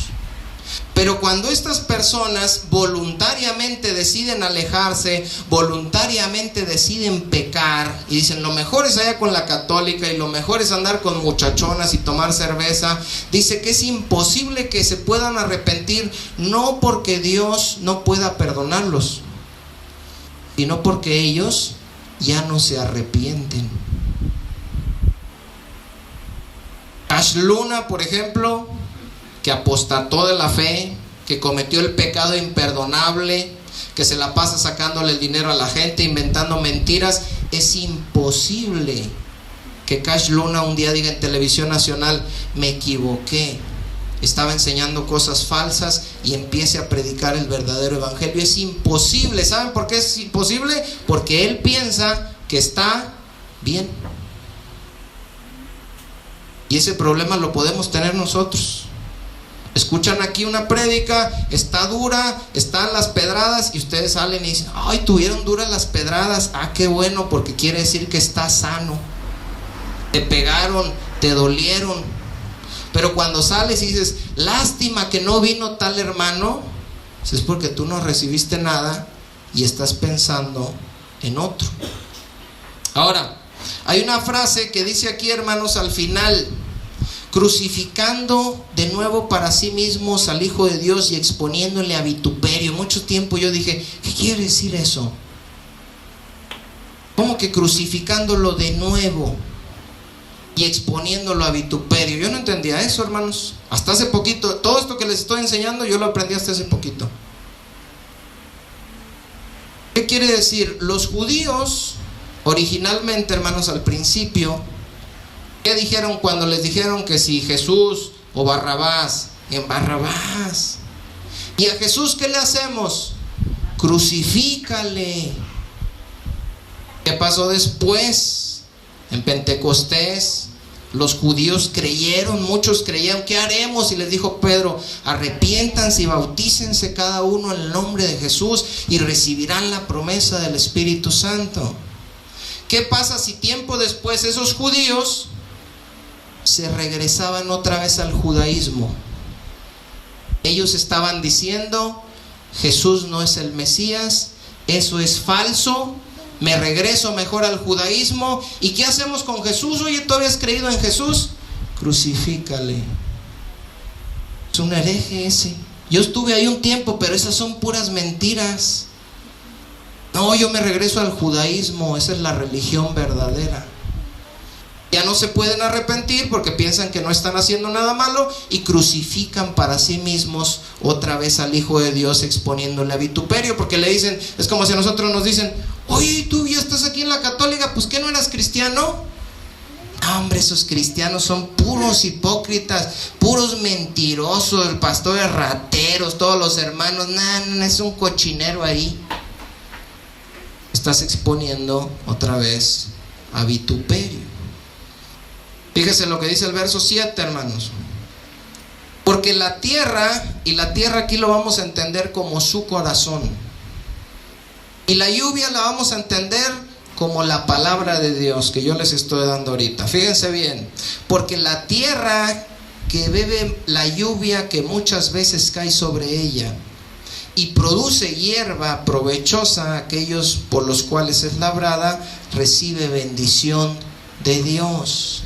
Pero cuando estas personas voluntariamente deciden alejarse, voluntariamente deciden pecar y dicen, lo mejor es allá con la católica y lo mejor es andar con muchachonas y tomar cerveza, dice que es imposible que se puedan arrepentir, no porque Dios no pueda perdonarlos, sino porque ellos ya no se arrepienten. Cash Luna, por ejemplo, que apostató de la fe, que cometió el pecado imperdonable, que se la pasa sacándole el dinero a la gente, inventando mentiras. Es imposible que Cash Luna un día diga en televisión nacional: me equivoqué, estaba enseñando cosas falsas, y empiece a predicar el verdadero evangelio. Es imposible. ¿Saben por qué es imposible? Porque él piensa que está bien. Y ese problema lo podemos tener nosotros. Escuchan aquí una prédica, está dura, están las pedradas, y ustedes salen y dicen: ay, tuvieron duras las pedradas. Ah, qué bueno, porque quiere decir que está sano. Te pegaron, te dolieron. Pero cuando sales y dices: lástima que no vino tal hermano, es porque tú no recibiste nada y estás pensando en otro. Ahora, hay una frase que dice aquí, hermanos, al final: crucificando de nuevo para sí mismos al Hijo de Dios y exponiéndole a vituperio. Mucho tiempo yo dije: ¿qué quiere decir eso? ¿Cómo que crucificándolo de nuevo y exponiéndolo a vituperio? Yo no entendía eso, hermanos. Hasta hace poquito. Todo esto que les estoy enseñando yo lo aprendí hasta hace poquito. ¿Qué quiere decir? Los judíos originalmente, hermanos, al principio, ¿qué dijeron cuando les dijeron que si Jesús o Barrabás? En Barrabás. ¿Y a Jesús qué le hacemos? Crucifícale. ¿Qué pasó después? En Pentecostés los judíos creyeron, muchos creyeron. ¿Qué haremos? Y les dijo Pedro: arrepiéntanse y bautícense cada uno en el nombre de Jesús y recibirán la promesa del Espíritu Santo. ¿Qué pasa si tiempo después esos judíos se regresaban otra vez al judaísmo? Ellos estaban diciendo: Jesús no es el Mesías, eso es falso, me regreso mejor al judaísmo. ¿Y qué hacemos con Jesús? Oye, ¿tú habías creído en Jesús? Crucifícale. Es un hereje ese. Yo estuve ahí un tiempo, pero esas son puras mentiras. No, yo me regreso al judaísmo, esa es la religión verdadera. Ya no se pueden arrepentir porque piensan que no están haciendo nada malo y crucifican para sí mismos otra vez al Hijo de Dios, exponiéndole a vituperio, porque le dicen, es como si a nosotros nos dicen: oye, tú ya estás aquí en la católica, pues ¿qué no eras cristiano? No, hombre, esos cristianos son puros hipócritas, puros mentirosos, el pastor es rateros, todos los hermanos, no, es un cochinero ahí. Estás exponiendo otra vez a vituperio. Fíjese lo que dice el verso 7, hermanos. Porque la tierra, y la tierra aquí lo vamos a entender como su corazón, y la lluvia la vamos a entender como la palabra de Dios que yo les estoy dando ahorita. Fíjense bien: porque la tierra que bebe la lluvia que muchas veces cae sobre ella y produce hierba provechosa a aquellos por los cuales es labrada, recibe bendición de Dios.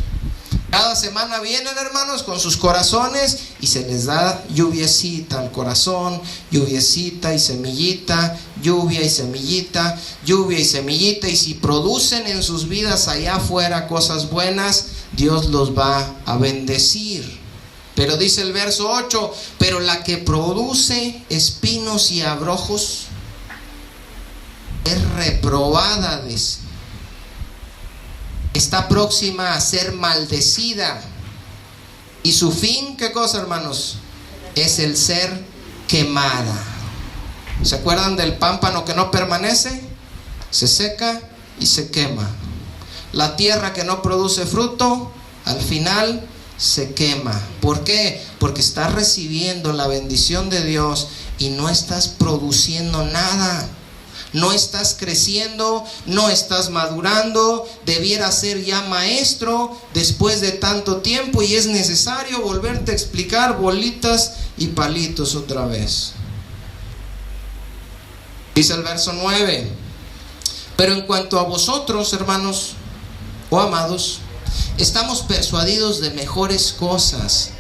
Cada semana vienen, hermanos, con sus corazones y se les da lluviecita al corazón, lluviecita y semillita, lluvia y semillita, lluvia y semillita. Y si producen en sus vidas allá afuera cosas buenas, Dios los va a bendecir. Pero dice el verso 8: pero la que produce espinos y abrojos es reprobada, dice. Está próxima a ser maldecida. Y su fin, ¿qué cosa, hermanos? Es el ser quemada. ¿Se acuerdan del pámpano que no permanece? Se seca y se quema. La tierra que no produce fruto, al final se quema. ¿Por qué? Porque estás recibiendo la bendición de Dios y no estás produciendo nada. No estás creciendo, no estás madurando. Debiera ser ya maestro después de tanto tiempo, y es necesario volverte a explicar bolitas y palitos otra vez. Dice el verso 9: pero en cuanto a vosotros, hermanos o amados, estamos persuadidos de mejores cosas,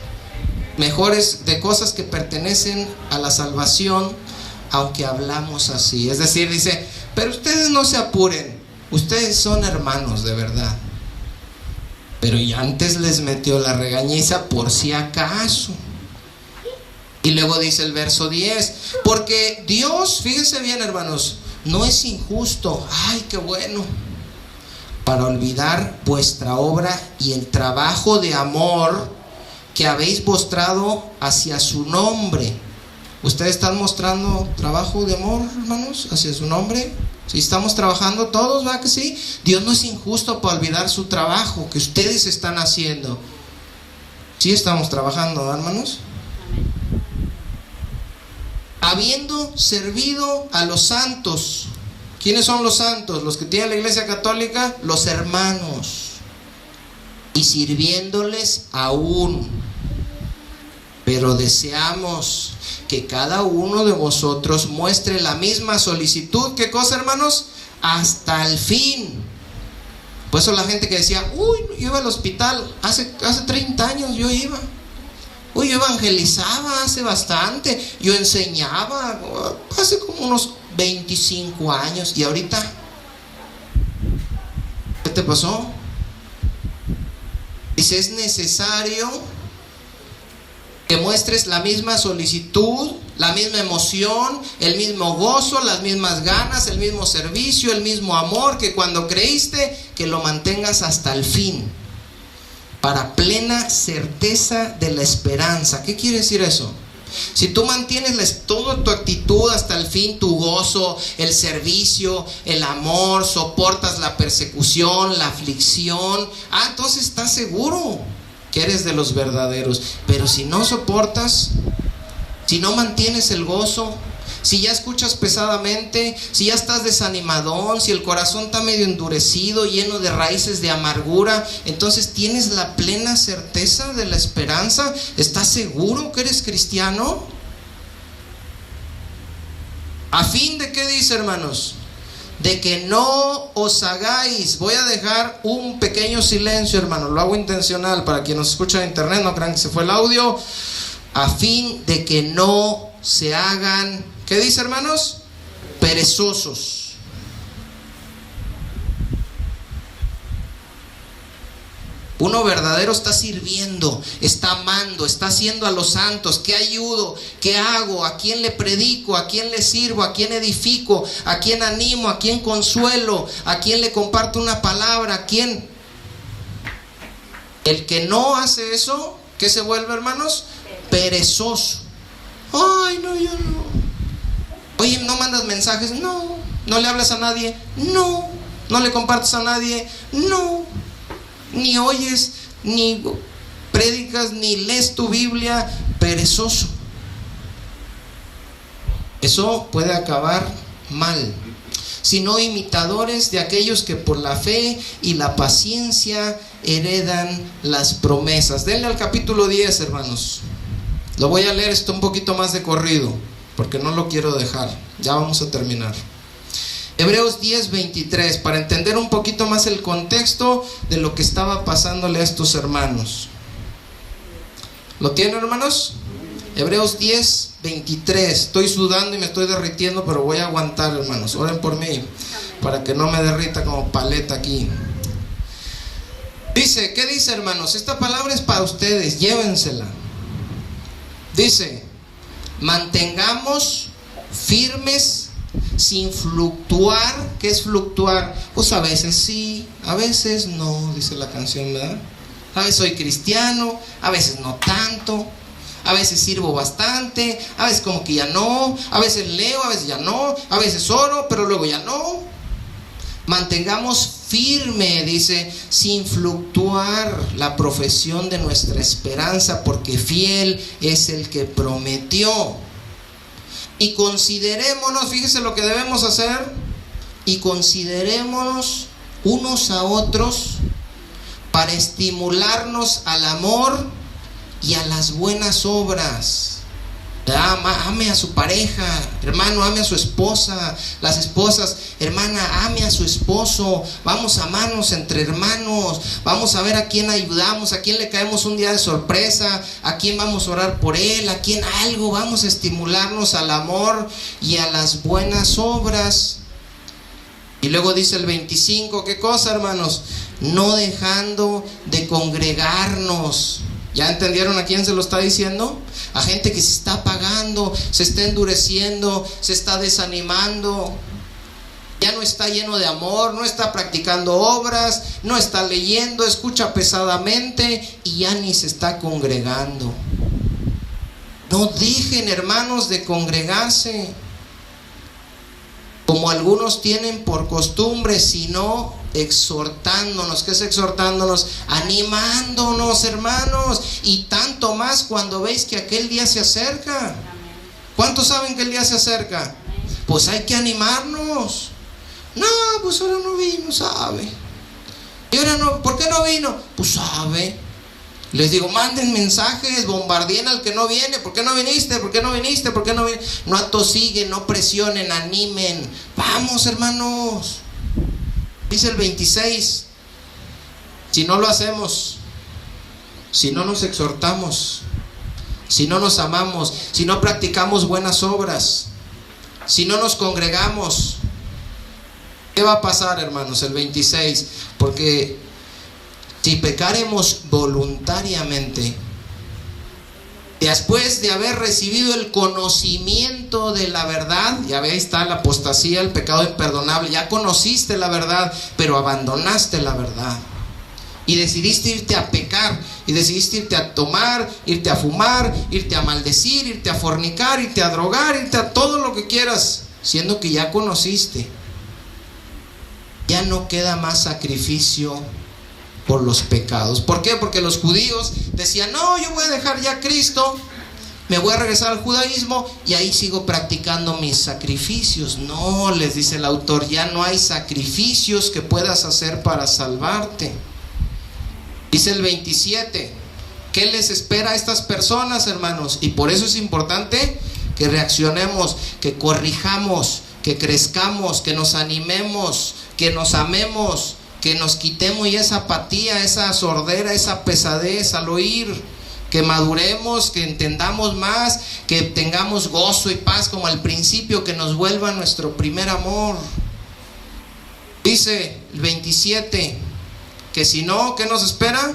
de cosas que pertenecen a la salvación, aunque hablamos así. Es decir, dice: pero ustedes no se apuren, ustedes son hermanos de verdad, pero ya antes les metió la regañiza por si acaso. Y luego dice el verso 10, porque Dios, fíjense bien hermanos, no es injusto, ay qué bueno, para olvidar vuestra obra y el trabajo de amor que habéis mostrado hacia su nombre. ¿Ustedes están mostrando trabajo de amor, hermanos, hacia su nombre? Si estamos trabajando todos, ¿verdad que sí? Dios no es injusto para olvidar su trabajo que ustedes están haciendo. Sí estamos trabajando, hermanos. Habiendo servido a los santos. ¿Quiénes son los santos? Los que tienen la iglesia católica, los hermanos. Y sirviéndoles aún. Pero deseamos que cada uno de vosotros muestre la misma solicitud. ¿Qué cosa, hermanos? Hasta el fin. Por eso la gente que decía, uy, yo iba al hospital, hace 30 años yo iba. Uy, yo evangelizaba hace bastante, yo enseñaba hace como unos 25 años. ¿Y ahorita? ¿Qué te pasó? Dice, es necesario que muestres la misma solicitud, la misma emoción, el mismo gozo, las mismas ganas, el mismo servicio, el mismo amor que cuando creíste, que lo mantengas hasta el fin, para plena certeza de la esperanza. ¿Qué quiere decir eso? Si tú mantienes toda tu actitud hasta el fin, tu gozo, el servicio, el amor, soportas la persecución, la aflicción, entonces estás seguro que eres de los verdaderos. Pero si no soportas, si no mantienes el gozo, si ya escuchas pesadamente, si ya estás desanimadón, si el corazón está medio endurecido, lleno de raíces de amargura, entonces tienes la plena certeza de la esperanza. ¿Estás seguro que eres cristiano? ¿A fin de qué dice, hermanos? De que no os hagáis. Voy a dejar un pequeño silencio, hermanos, lo hago intencional para quien nos escucha en internet, no crean que se fue el audio. A fin de que no se hagan, ¿qué dice, hermanos? Perezosos. Uno verdadero está sirviendo, está amando, está haciendo a los santos. ¿Qué ayudo? ¿Qué hago? ¿A quién le predico? ¿A quién le sirvo? ¿A quién edifico? ¿A quién animo? ¿A quién consuelo? ¿A quién le comparto una palabra? ¿A quién? El que no hace eso, ¿qué se vuelve, hermanos? Perezoso. Ay, no, yo no. Oye, ¿no mandas mensajes? No. ¿No le hablas a nadie? No. ¿No le compartes a nadie? No. Ni oyes, ni predicas, ni lees tu Biblia. Perezoso. Eso puede acabar mal. Sino imitadores de aquellos que por la fe y la paciencia heredan las promesas. Denle al capítulo 10, hermanos. Lo voy a leer esto un poquito más de corrido, porque no lo quiero dejar. Ya vamos a terminar. Hebreos 10, 23, para entender un poquito más el contexto de lo que estaba pasándole a estos hermanos. ¿Lo tienen, hermanos? Hebreos 10, 23. Estoy sudando y me estoy derritiendo, pero voy a aguantar, hermanos. Oren por mí, para que no me derrita como paleta aquí. Dice, ¿qué dice, hermanos? Esta palabra es para ustedes, llévensela. Dice, mantengamos firmes sin fluctuar. ¿Qué es fluctuar? Pues a veces sí, a veces no, dice la canción, ¿verdad? A veces soy cristiano, a veces no tanto, a veces sirvo bastante, a veces como que ya no, a veces leo, a veces ya no, a veces oro, pero luego ya no. Mantengamos firme, dice, sin fluctuar la profesión de nuestra esperanza, porque fiel es el que prometió. Y considerémonos, fíjese lo que debemos hacer, y considerémonos unos a otros para estimularnos al amor y a las buenas obras. Ame a su pareja, hermano, ame a su esposa. Las esposas, hermana, ame a su esposo. Vamos a amarnos entre hermanos. Vamos a ver a quién ayudamos, a quién le caemos un día de sorpresa, a quién vamos a orar por él, a quién algo. Vamos a estimularnos al amor y a las buenas obras. Y luego dice el 25, ¿qué cosa, hermanos? No dejando de congregarnos. ¿Ya entendieron a quién se lo está diciendo? A gente que se está apagando, se está endureciendo, se está desanimando. Ya no está lleno de amor, no está practicando obras, no está leyendo, escucha pesadamente y ya ni se está congregando. No dejen, hermanos, de congregarse, como algunos tienen por costumbre, sino exhortándonos. ¿Qué es exhortándonos? Animándonos, hermanos, y tanto más cuando veis que aquel día se acerca. ¿Cuántos saben que el día se acerca? Pues hay que animarnos. No, pues ahora no vino, sabe. Y ahora no, ¿por qué no vino? Pues sabe. Les digo, manden mensajes, bombardeen al que no viene. ¿Por qué no viniste? ¿Por qué no viniste? ¿Por qué no viniste? No atosiguen, no presionen, animen. Vamos, hermanos. Dice el 26, si no lo hacemos, si no nos exhortamos, si no nos amamos, si no practicamos buenas obras, si no nos congregamos, ¿qué va a pasar, hermanos? El 26, porque si pecaremos voluntariamente, después de haber recibido el conocimiento de la verdad, ya ve, ahí está la apostasía, el pecado imperdonable. Ya conociste la verdad, pero abandonaste la verdad y decidiste irte a pecar, y decidiste irte a tomar, irte a fumar, irte a maldecir, irte a fornicar, irte a drogar, irte a todo lo que quieras, siendo que ya conociste. Ya no queda más sacrificio por los pecados. ¿Por qué? Porque los judíos decían, no, yo voy a dejar ya a Cristo, me voy a regresar al judaísmo y ahí sigo practicando mis sacrificios. No, les dice el autor, ya no hay sacrificios que puedas hacer para salvarte. Dice el 27, ¿qué les espera a estas personas, hermanos? Y por eso es importante que reaccionemos, que corrijamos, que crezcamos, que nos animemos, que nos amemos, que nos quitemos ya esa apatía, esa sordera, esa pesadez al oír, que maduremos, que entendamos más, que tengamos gozo y paz como al principio, que nos vuelva nuestro primer amor. Dice el 27, que si no, ¿qué nos espera?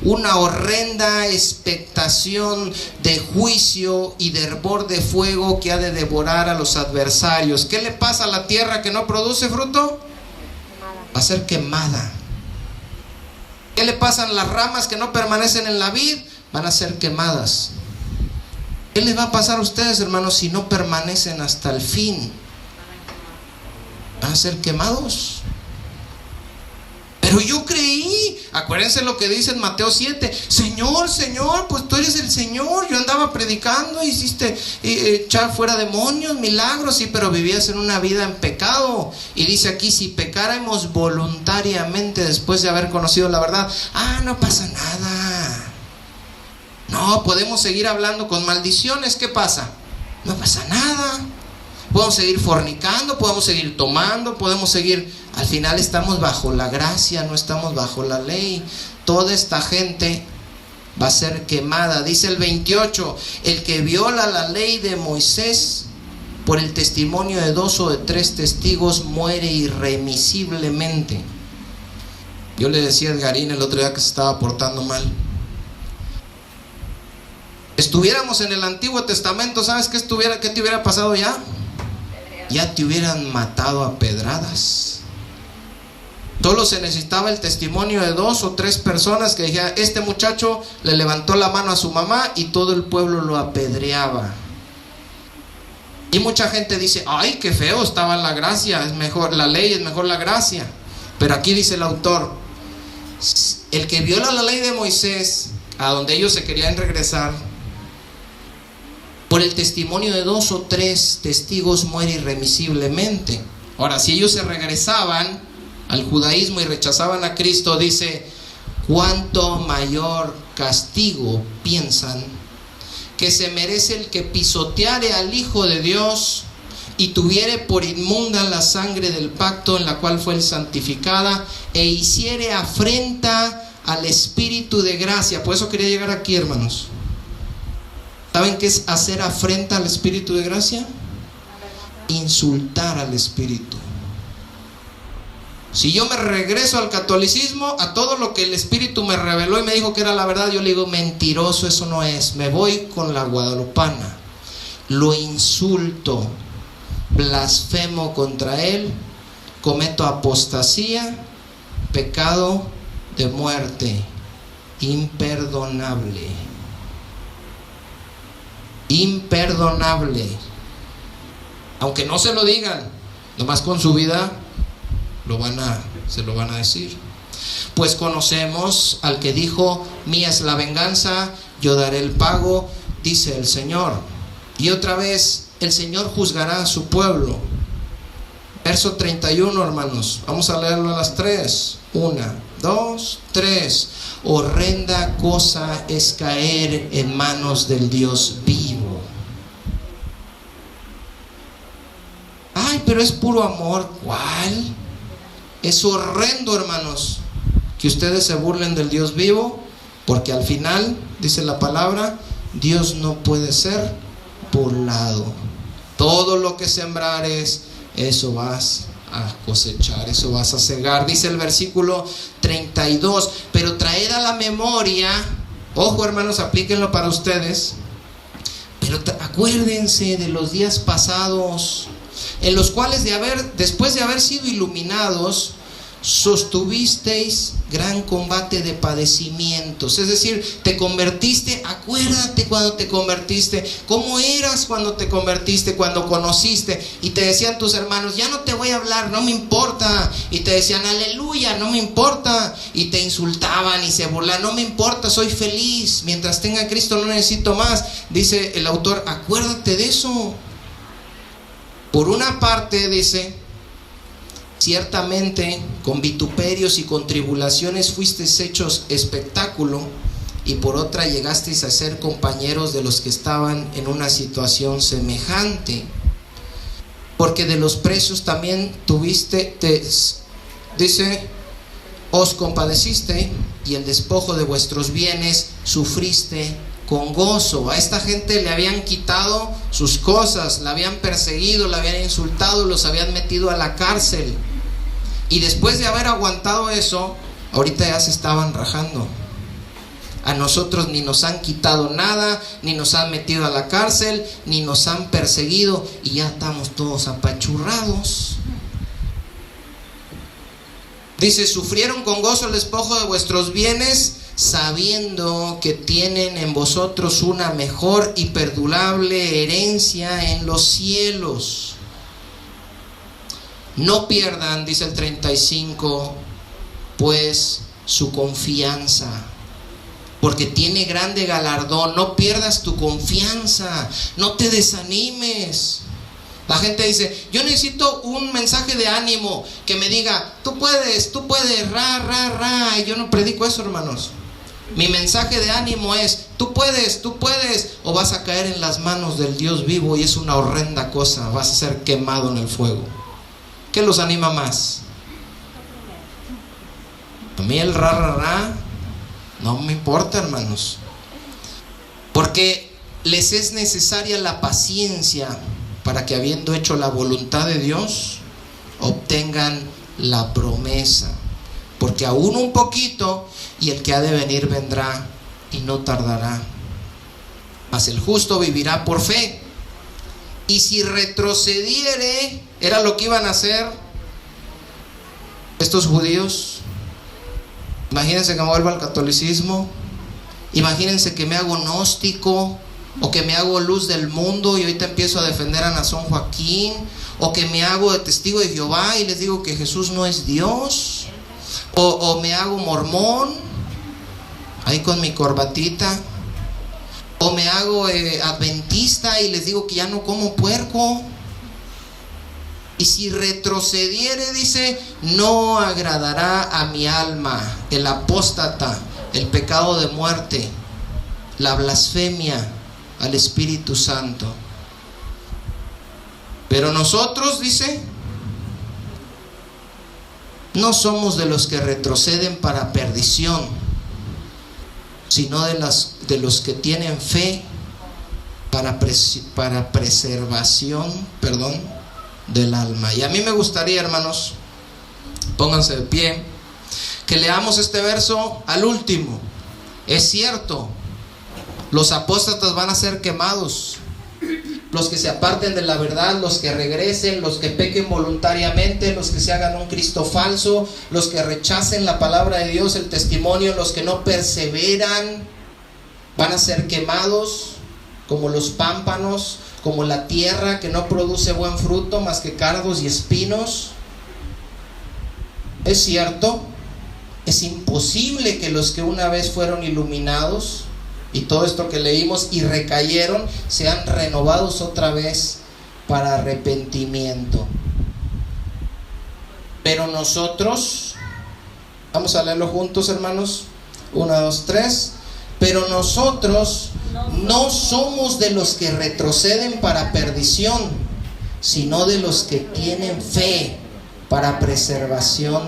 Una horrenda expectación de juicio y de hervor de fuego que ha de devorar a los adversarios. ¿Qué le pasa a la tierra que no produce fruto? Va a ser quemada. ¿Qué le pasan las ramas que no permanecen en la vid? Van a ser quemadas. ¿Qué les va a pasar a ustedes, hermanos, si no permanecen hasta el fin? Van a ser quemados. Pero yo creí, acuérdense lo que dice en Mateo 7, Señor, Señor, pues tú eres el Señor, yo andaba predicando, hiciste echar fuera demonios, milagros, sí, pero vivías en una vida en pecado. Y dice aquí, si pecáramos voluntariamente después de haber conocido la verdad, no pasa nada. No, podemos seguir hablando con maldiciones, ¿qué pasa? No pasa nada. Podemos seguir fornicando, podemos seguir tomando, podemos seguir... Al final estamos bajo la gracia, no estamos bajo la ley. Toda esta gente va a ser quemada. Dice el 28, el que viola la ley de Moisés por el testimonio de 2 o de 3 testigos muere irremisiblemente. Yo le decía a Edgarín el otro día que se estaba portando mal. Estuviéramos en el Antiguo Testamento, ¿sabes qué te hubiera pasado ya? Ya te hubieran matado a pedradas. Solo se necesitaba el testimonio de 2 o 3 personas que dijeran, este muchacho le levantó la mano a su mamá y todo el pueblo lo apedreaba. Y mucha gente dice, ay, qué feo estaba la gracia, es mejor la ley, es mejor la gracia. Pero aquí dice el autor, el que viola la ley de Moisés, a donde ellos se querían regresar, por el testimonio de 2 o 3 testigos muere irremisiblemente. Ahora, si ellos se regresaban al judaísmo y rechazaban a Cristo, dice, cuánto mayor castigo piensan que se merece el que pisoteare al Hijo de Dios y tuviere por inmunda la sangre del pacto en la cual fue él santificada e hiciere afrenta al Espíritu de gracia. Por eso quería llegar aquí, hermanos. ¿Saben qué es hacer afrenta al Espíritu de gracia? Insultar al Espíritu. Si yo me regreso al catolicismo, a todo lo que el Espíritu me reveló y me dijo que era la verdad, yo le digo, mentiroso, eso no es. Me voy con la guadalupana, lo insulto, blasfemo contra él, cometo apostasía, pecado de muerte, imperdonable. Imperdonable. Aunque no se lo digan, nomás con su vida se lo van a decir. Pues conocemos al que dijo, mía es la venganza, yo daré el pago, dice el Señor. Y otra vez, el Señor juzgará a su pueblo. Verso 31, hermanos, vamos a leerlo a las 3. 1, 2, 3. Horrenda cosa es caer en manos del Dios vivo. Ay, pero es puro amor. ¿Cuál? Es horrendo, hermanos, que ustedes se burlen del Dios vivo, porque al final, dice la palabra, Dios no puede ser burlado. Todo lo que sembrares, eso vas a cosechar, eso vas a cegar. Dice el versículo 32, pero traed a la memoria, ojo hermanos, aplíquenlo para ustedes, pero acuérdense de los días pasados, en los cuales después de haber sido iluminados, sostuvisteis gran combate de padecimientos. Es decir, te convertiste, acuérdate cuando te convertiste, cómo eras cuando te convertiste, cuando conociste, y te decían tus hermanos, ya no te voy a hablar, no me importa, y te decían aleluya, no me importa, y te insultaban y se burlaban, no me importa, soy feliz, mientras tenga a Cristo no necesito más. Dice el autor, acuérdate de eso. Por una parte dice, ciertamente con vituperios y con tribulaciones fuisteis hechos espectáculo, y por otra llegasteis a ser compañeros de los que estaban en una situación semejante, porque de los presos también dice, os compadeciste, y el despojo de vuestros bienes sufriste con gozo. A esta gente le habían quitado sus cosas, la habían perseguido, la habían insultado, los habían metido a la cárcel. Y después de haber aguantado eso, ahorita ya se estaban rajando. A nosotros ni nos han quitado nada, ni nos han metido a la cárcel, ni nos han perseguido, y ya estamos todos apachurrados. Dice, sufrieron con gozo el despojo de vuestros bienes, sabiendo que tienen en vosotros una mejor y perdurable herencia en los cielos. No pierdan, dice el 35, pues su confianza, porque tiene grande galardón. No pierdas tu confianza, no te desanimes. La gente dice, yo necesito un mensaje de ánimo que me diga, tú puedes, ra. Y yo no predico eso, hermanos. Mi mensaje de ánimo es, tú puedes, o vas a caer en las manos del Dios vivo, y es una horrenda cosa, vas a ser quemado en el fuego. ¿Qué los anima más? A mí el ra no me importa, hermanos, porque les es necesaria la paciencia para que, habiendo hecho la voluntad de Dios, obtengan la promesa. Porque aún un poquito, y el que ha de venir vendrá y no tardará. Mas el justo vivirá por fe. Y si retrocediere, era lo que iban a hacer estos judíos. Imagínense que me vuelva al catolicismo. Imagínense que me hago gnóstico, o que me hago luz del mundo y ahorita empiezo a defender a Nazón Joaquín, o que me hago de testigo de Jehová y les digo que Jesús no es Dios, o me hago mormón ahí con mi corbatita, o me hago adventista y les digo que ya no como puerco. Y si retrocediere, dice, no agradará a mi alma el apóstata, el pecado de muerte, la blasfemia al Espíritu Santo. Pero nosotros, dice, no somos de los que retroceden para perdición, sino de los que tienen fe para preservación, del alma. Y a mí me gustaría, hermanos, Pónganse de pie. Que leamos este verso al último. Es cierto, los apóstatas van a ser quemados. Los que se aparten de la verdad, los que regresen, los que pequen voluntariamente, los que se hagan un Cristo falso, los que rechacen la palabra de Dios, el testimonio, los que no perseveran, van a ser quemados como los pámpanos, como la tierra que no produce buen fruto más que cardos y espinos. Es cierto, es imposible que los que una vez fueron iluminados y todo esto que leímos y recayeron sean renovados otra vez para arrepentimiento. Pero nosotros, vamos a leerlo juntos, hermanos. 1, 2, 3. Pero nosotros no somos de los que retroceden para perdición, sino de los que tienen fe para preservación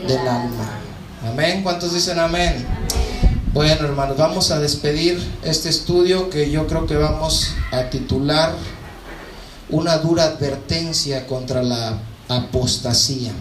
del alma. Amén. ¿Cuántos dicen amén? Bueno, hermanos, vamos a despedir este estudio que yo creo que vamos a titular Una dura advertencia contra la apostasía,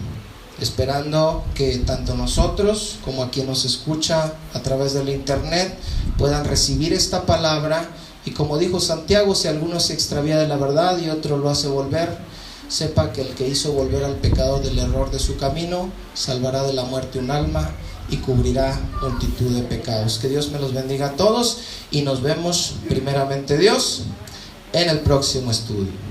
esperando que tanto nosotros como a quien nos escucha a través del internet puedan recibir esta palabra. Y como dijo Santiago, si alguno se extravía de la verdad y otro lo hace volver, sepa que el que hizo volver al pecador del error de su camino salvará de la muerte un alma y cubrirá multitud de pecados. Que Dios me los bendiga a todos y nos vemos, primeramente Dios, en el próximo estudio.